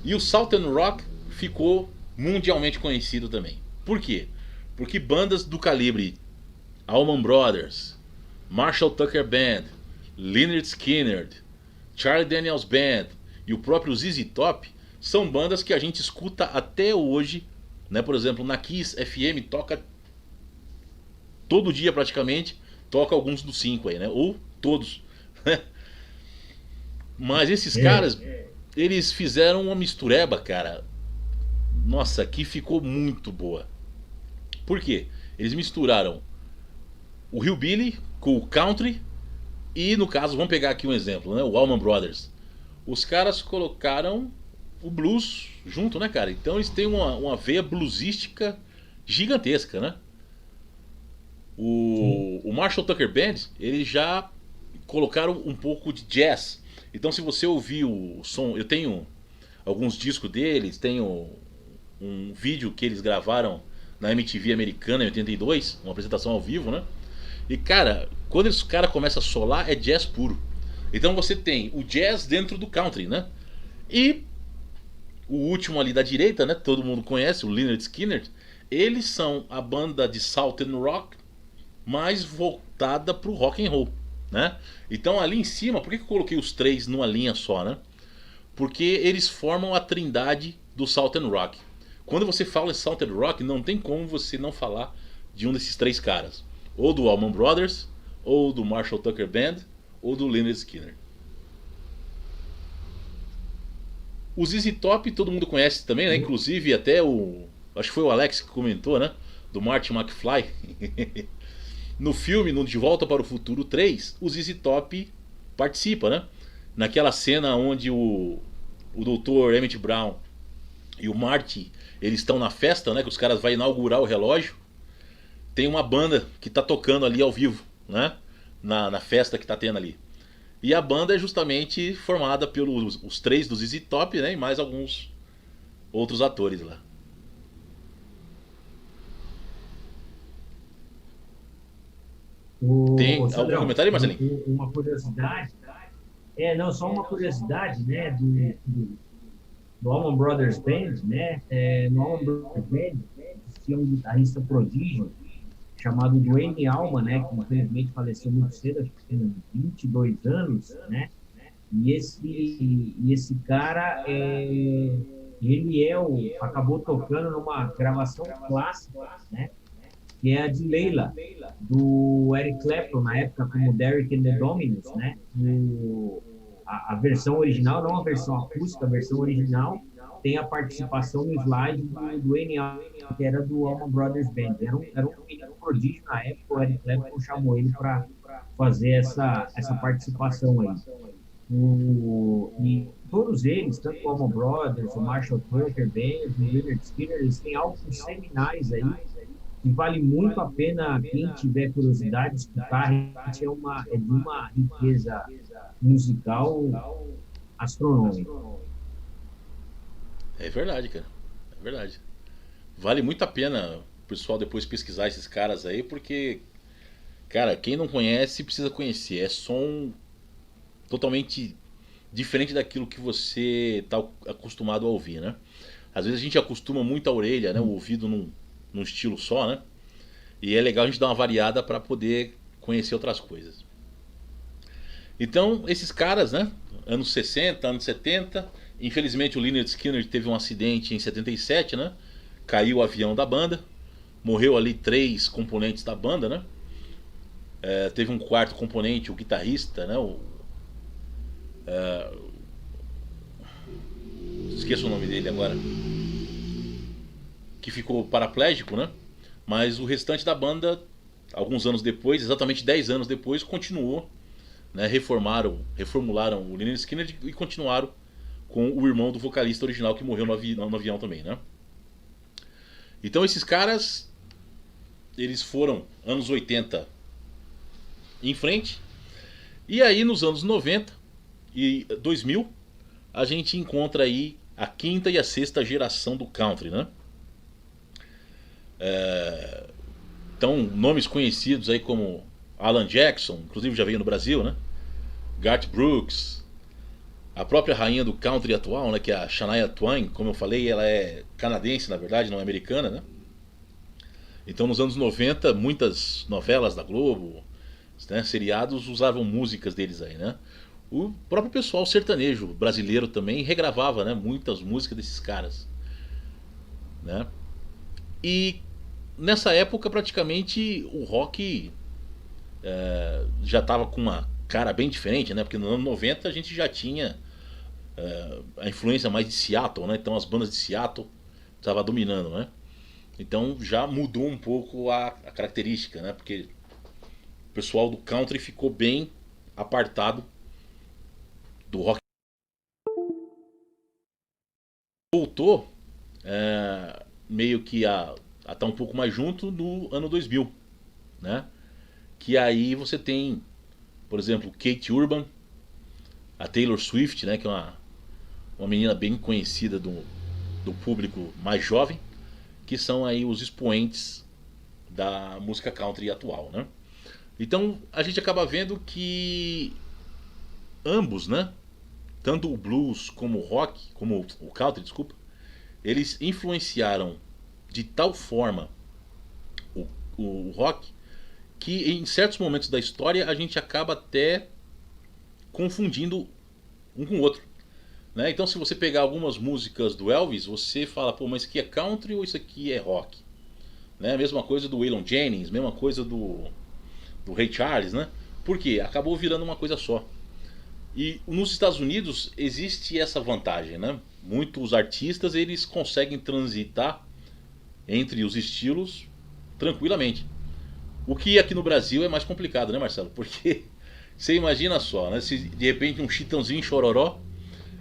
E o Southern Rock ficou mundialmente conhecido também. Por quê? Porque bandas do calibre Allman Brothers, Marshall Tucker Band, Lynyrd Skynyrd, Charlie Daniels Band e o próprio ZZ Top são bandas que a gente escuta até hoje, né? Por exemplo, na Kiss FM toca todo dia praticamente, toca alguns dos 5 aí, né? Ou todos. Mas esses caras, eles fizeram uma mistureba, cara. Nossa, que ficou muito boa. Por quê? Eles misturaram o Hillbilly com o Country e, no caso, vamos pegar aqui um exemplo, né? O Allman Brothers. Os caras colocaram o blues junto, né, cara? Então eles têm uma veia bluesística gigantesca, né? O Marshall Tucker Band, eles já colocaram um pouco de jazz. Então se você ouvir o som, eu tenho alguns discos deles, tenho um vídeo que eles gravaram na MTV americana em 82, uma apresentação ao vivo, né? E cara, quando esse cara começa a solar, é jazz puro. Então você tem o jazz dentro do country, né? E o último ali da direita, né? Todo mundo conhece, o Lynyrd Skynyrd. Eles são a banda de Southern Rock mais voltada pro rock and roll, né? Então ali em cima, por que eu coloquei os três numa linha só, né? Porque eles formam a trindade do Southern Rock. Quando você fala em Southern Rock, não tem como você não falar de um desses três caras. Ou do Allman Brothers, ou do Marshall Tucker Band, ou do Lynyrd Skynyrd. O ZZ Top todo mundo conhece também, né? Inclusive até o... acho que foi o Alex que comentou, né? Do Marty McFly. No filme, no De Volta para o Futuro 3, o ZZ Top participa, né? Naquela cena onde o Dr. Emmett Brown e o Marty, eles estão na festa, né? Que os caras vão inaugurar o relógio. Tem uma banda que tá tocando ali ao vivo, né? Na festa que tá tendo ali. E a banda é justamente formada pelos os três do ZZ Top, né? E mais alguns outros atores lá. Tem algum Sandrão, comentário, Marcelinho? uma curiosidade. Não, só uma curiosidade, né? Do Allman Brothers Band, né? No Allman Brothers Band tinha um guitarrista prodígio chamado Duane Allman, né? Que infelizmente faleceu muito cedo, acho que tem 22 anos, né? E esse cara, acabou tocando numa gravação clássica, né? Que é a de Leila, do Eric Clapton, na época como Derek and the Dominos, né? A versão original, não a versão acústica, a versão original tem a participação no slide do Duane Allman, que era do Allman Brothers Band. Era um menino prodígio na época, o Eric Clapton chamou ele para fazer essa participação aí. E todos eles, tanto o Allman Brothers, o Marshall Tucker Band, o Lynyrd Skynyrd, eles têm álbuns seminais aí, que vale muito a pena quem tiver curiosidade de escutar. É de uma riqueza musical astronômica. É verdade, cara. É verdade. Vale muito a pena o pessoal depois pesquisar esses caras aí, porque, cara, quem não conhece precisa conhecer. É som totalmente diferente daquilo que você está acostumado a ouvir, né? Às vezes a gente acostuma muito a orelha, né? O ouvido num estilo só, né? E é legal a gente dar uma variada para poder conhecer outras coisas. Então, esses caras, né? Anos 60, anos 70. Infelizmente o Lynyrd Skynyrd teve um acidente em 77, né? Caiu o avião da banda. Morreu ali 3 componentes da banda, né? Teve um quarto componente, o guitarrista, né? Esqueço o nome dele agora. Que ficou paraplégico, né? Mas o restante da banda, alguns anos depois, exatamente 10 anos depois, continuou, né? Reformularam o Lynyrd Skynyrd e continuaram com o irmão do vocalista original que morreu no avião também, né? Então esses caras, eles foram anos 80 em frente. E aí nos anos 90 e 2000, a gente encontra aí a quinta e a sexta geração do country, né? Então, nomes conhecidos aí como Alan Jackson, inclusive já veio no Brasil, né? Garth Brooks, a própria rainha do country atual, né, que é a Shania Twain, como eu falei, ela é canadense, na verdade, não é americana, né? Então, nos anos 90, muitas novelas da Globo, né, seriados, usavam músicas deles aí, né? O próprio pessoal sertanejo brasileiro também regravava, né, muitas músicas desses caras, né? E nessa época, praticamente, o rock já estava com uma cara bem diferente, né? Porque no ano 90 a gente já tinha a influência mais de Seattle, né? Então as bandas de Seattle estavam dominando, né? Então já mudou um pouco a característica, né? Porque o pessoal do country ficou bem apartado do rock. Voltou meio que a estar um pouco mais junto no ano 2000, né? Que aí você tem, por exemplo, Kate Urban, a Taylor Swift, né? Que é uma menina bem conhecida do público mais jovem, que são aí os expoentes da música country atual, né? Então a gente acaba vendo que ambos, né? Tanto o blues como o rock, como o country, desculpa, eles influenciaram de tal forma o, o rock que em certos momentos da história a gente acaba até confundindo um com o outro. Né? Então, se você pegar algumas músicas do Elvis, você fala, pô, mas isso aqui é country ou isso aqui é rock? Né? Mesma coisa do Waylon Jennings, mesma coisa do Ray Charles, né? Por quê? Acabou virando uma coisa só. E nos Estados Unidos existe essa vantagem, né? Muitos artistas eles conseguem transitar entre os estilos tranquilamente. O que aqui no Brasil é mais complicado, né, Marcelo? Porque você imagina só, né? Se de repente um Chitãozinho Chororó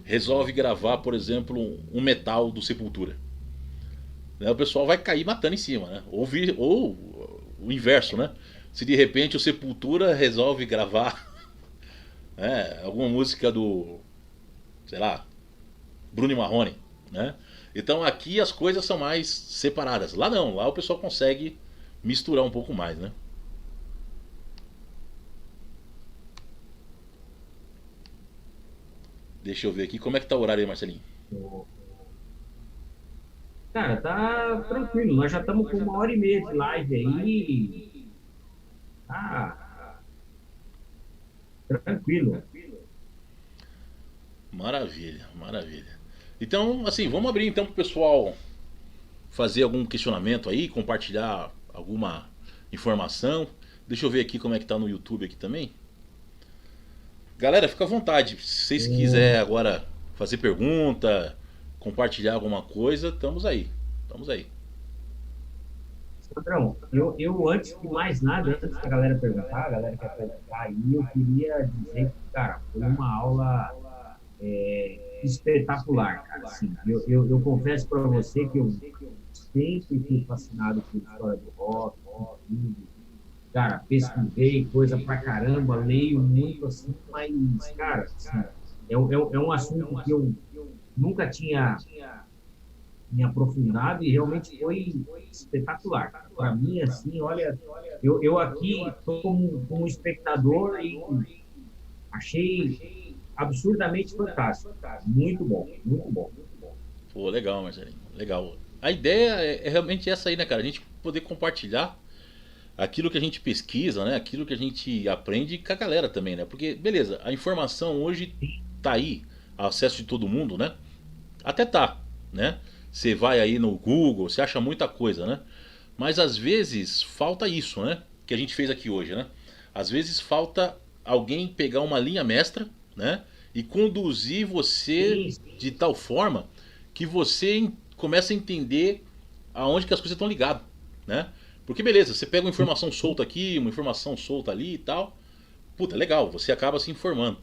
resolve gravar, por exemplo, um metal do Sepultura, né? O pessoal vai cair matando em cima, né? Ou o inverso, né? Se de repente o Sepultura resolve gravar alguma música do, sei lá, Bruno e Marrone, né? Então aqui as coisas são mais separadas. Lá não, lá o pessoal consegue misturar um pouco mais, né? Deixa eu ver aqui, como é que tá o horário aí, Marcelinho? Cara, tá tranquilo. Nós já estamos com 1 hora e meia de live aí. Tá tranquilo. Maravilha, maravilha. Então, assim, vamos abrir então pro pessoal fazer algum questionamento aí, compartilhar alguma informação. Deixa eu ver aqui como é que tá no YouTube aqui também. Galera, fica à vontade. Se vocês quiserem agora fazer pergunta, compartilhar alguma coisa, estamos aí. Estamos aí. Sandrão, eu antes de mais nada, antes da galera perguntar, a galera quer perguntar aí, eu queria dizer que, cara, foi uma aula espetacular, cara. Assim, eu confesso para você que eu sempre fui fascinado por história do rock, por tudo. Cara, pesquisei coisa pra caramba, leio muito assim, mas, cara, assim, é um assunto que eu nunca tinha me aprofundado e realmente foi espetacular. Para mim, assim, olha, eu aqui estou como um espectador e achei absurdamente fantástico. Muito bom, muito bom. Pô, legal, Marcelinho. Legal. A ideia é realmente essa aí, né, cara? A gente poder compartilhar aquilo que a gente pesquisa, né? Aquilo que a gente aprende com a galera também, né? Porque, beleza, a informação hoje tá aí, ao acesso de todo mundo, né? Até tá, né? Você vai aí no Google, você acha muita coisa, né? Mas às vezes falta isso, né? Que a gente fez aqui hoje, né? Às vezes falta alguém pegar uma linha mestra, né? E conduzir você Sim, de tal forma que você começa a entender aonde que as coisas estão ligadas, né? Porque beleza, você pega uma informação solta aqui, uma informação solta ali e tal. Puta, legal, você acaba se informando.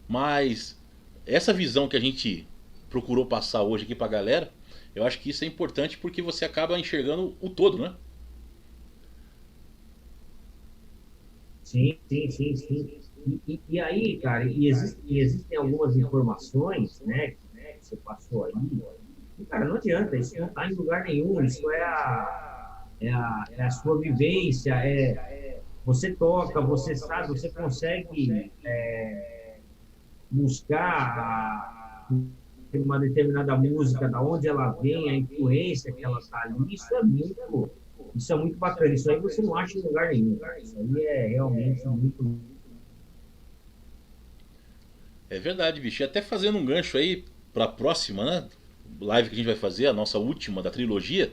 Mas essa visão que a gente procurou passar hoje aqui pra galera, eu acho que isso é importante porque você acaba enxergando o todo, né? sim, sim, sim, sim. E aí, cara, existem algumas informações, né, que você passou aí, e, cara, não adianta, isso não está em lugar nenhum, isso é a sua vivência, você toca, você sabe, você consegue buscar uma determinada música, da onde ela vem, a influência que ela está ali, isso é muito bacana. Isso aí você não acha em lugar nenhum, cara. Isso aí é realmente muito. É verdade, bicho. E até fazendo um gancho aí pra próxima, né? Live que a gente vai fazer, a nossa última da trilogia,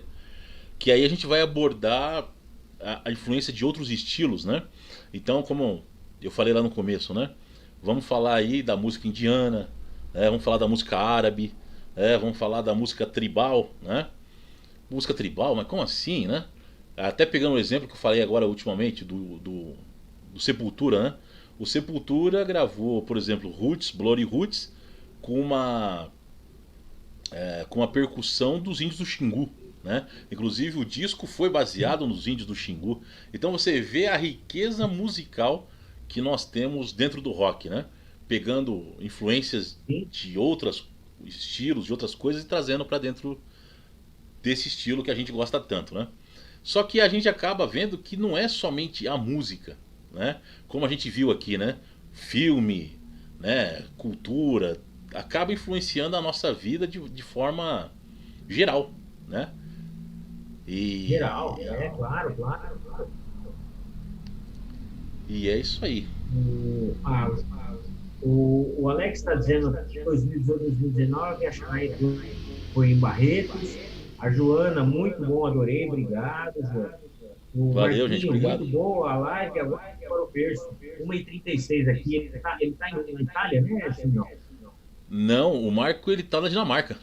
que aí a gente vai abordar a influência de outros estilos, né? Então, como eu falei lá no começo, né? Vamos falar aí da música indiana, né? Vamos falar da música árabe, né? Vamos falar da música tribal, né? Música tribal, mas como assim, né? Até pegando o exemplo que eu falei agora ultimamente do Sepultura, né? O Sepultura gravou, por exemplo, Roots, Bloody Roots, com uma percussão dos índios do Xingu. Né? Inclusive o disco foi baseado nos índios do Xingu. Então você vê a riqueza musical que nós temos dentro do rock, né? Pegando influências de outros estilos, de outras coisas e trazendo para dentro desse estilo que a gente gosta tanto, né? Só que a gente acaba vendo que não é somente a música, né? Como a gente viu aqui, né? Filme, né? Cultura, acaba influenciando a nossa vida de forma geral, né? Geral, E, claro, claro. e é isso aí. O, ah, o Alex está dizendo que 2018, 2019, a Shania foi em Barretos. A Joana, muito bom, adorei, obrigado, Joana. O Valeu, gente, Marquinho, obrigado. muito boa a live, agora para o berço. 1h36 aqui, ele tá na Itália, né, Simão? Não, o Marco ele tá na Dinamarca.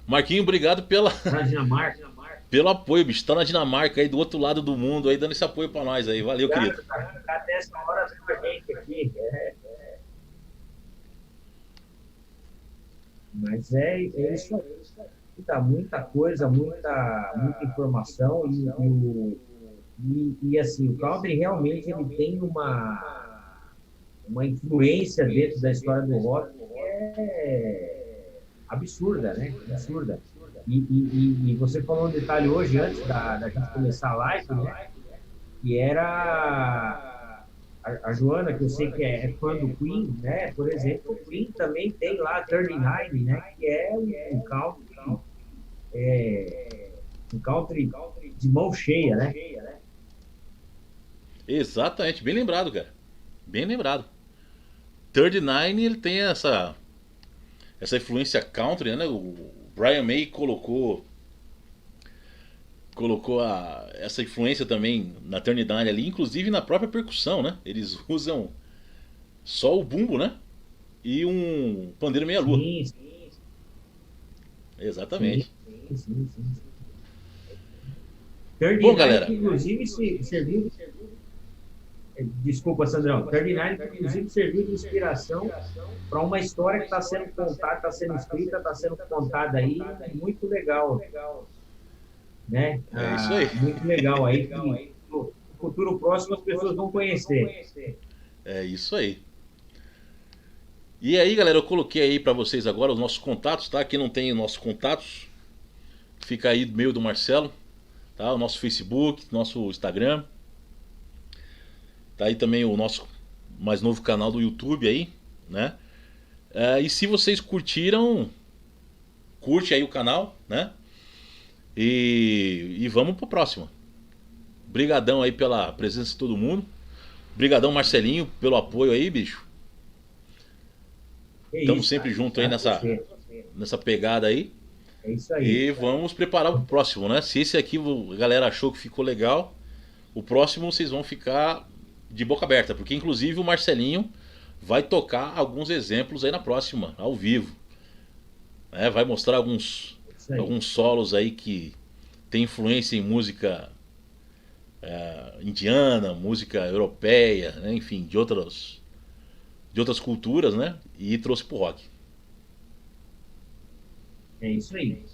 Marquinho, obrigado Na Dinamarca. pelo apoio, bicho. Tá na Dinamarca aí do outro lado do mundo aí, dando esse apoio pra nós aí. Valeu, querido. Obrigado, cara, ficar até essa hora com a gente aqui. Mas é isso aí. Muita coisa, muita informação e assim, o country realmente ele tem uma influência dentro da história do rock que é absurda, né? Absurda. E você falou um detalhe hoje, antes da gente começar a live, né? Que era a Joana, que eu sei que é fã do Queen, né? Por exemplo, o Queen também tem lá 39, né? Que é um country de mão cheia, né? Exatamente, bem lembrado, cara. Bem lembrado. 39 ele tem essa influência country, né? O Brian May colocou essa influência também na Eternidade ali, inclusive na própria percussão, né? Eles usam só o bumbo, né? E um pandeiro meia-lua. Sim, sim, sim, Exatamente. sim, sim, sim. Bom, 39, galera, que inclusive serviu. Desculpa, Sandrão. 39, que inclusive serviu de inspiração para uma história que está sendo contada, está sendo escrita, está sendo contada aí, muito legal, né? é isso aí. Muito legal aí, que no futuro próximo as pessoas vão conhecer. É isso aí. E aí, galera, eu coloquei aí pra vocês agora os nossos contatos, tá? Quem não tem os nossos contatos, fica aí do meio do Marcelo, tá? O nosso Facebook, nosso Instagram. Tá aí também o nosso mais novo canal do YouTube aí, né? E se vocês curtiram, curte aí o canal, né? E vamos pro próximo. Brigadão aí pela presença de todo mundo. Brigadão, Marcelinho, pelo apoio aí, bicho. É Estamos isso, sempre cara. junto aí nessa pegada aí. É isso aí. E vamos preparar o próximo, né? Se esse aqui a galera achou que ficou legal, o próximo vocês vão ficar de boca aberta, porque inclusive o Marcelinho vai tocar alguns exemplos aí na próxima, ao vivo. Vai mostrar alguns solos aí que tem influência em música indiana, música europeia, né? Enfim, de outras culturas, né? E trouxe pro rock. É isso aí.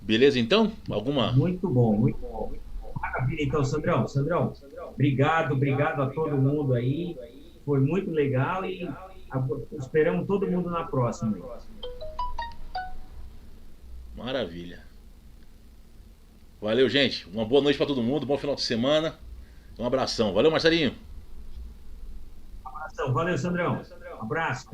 Beleza, então? Alguma? Muito bom, muito bom. Maravilha, então, Sandrão. Obrigado a todo mundo aí. Foi muito legal e esperamos todo mundo na próxima. Maravilha. Valeu, gente. Uma boa noite para todo mundo, bom final de semana. Um abração. Valeu, Marcelinho. Valeu, Sandrão. Abraço.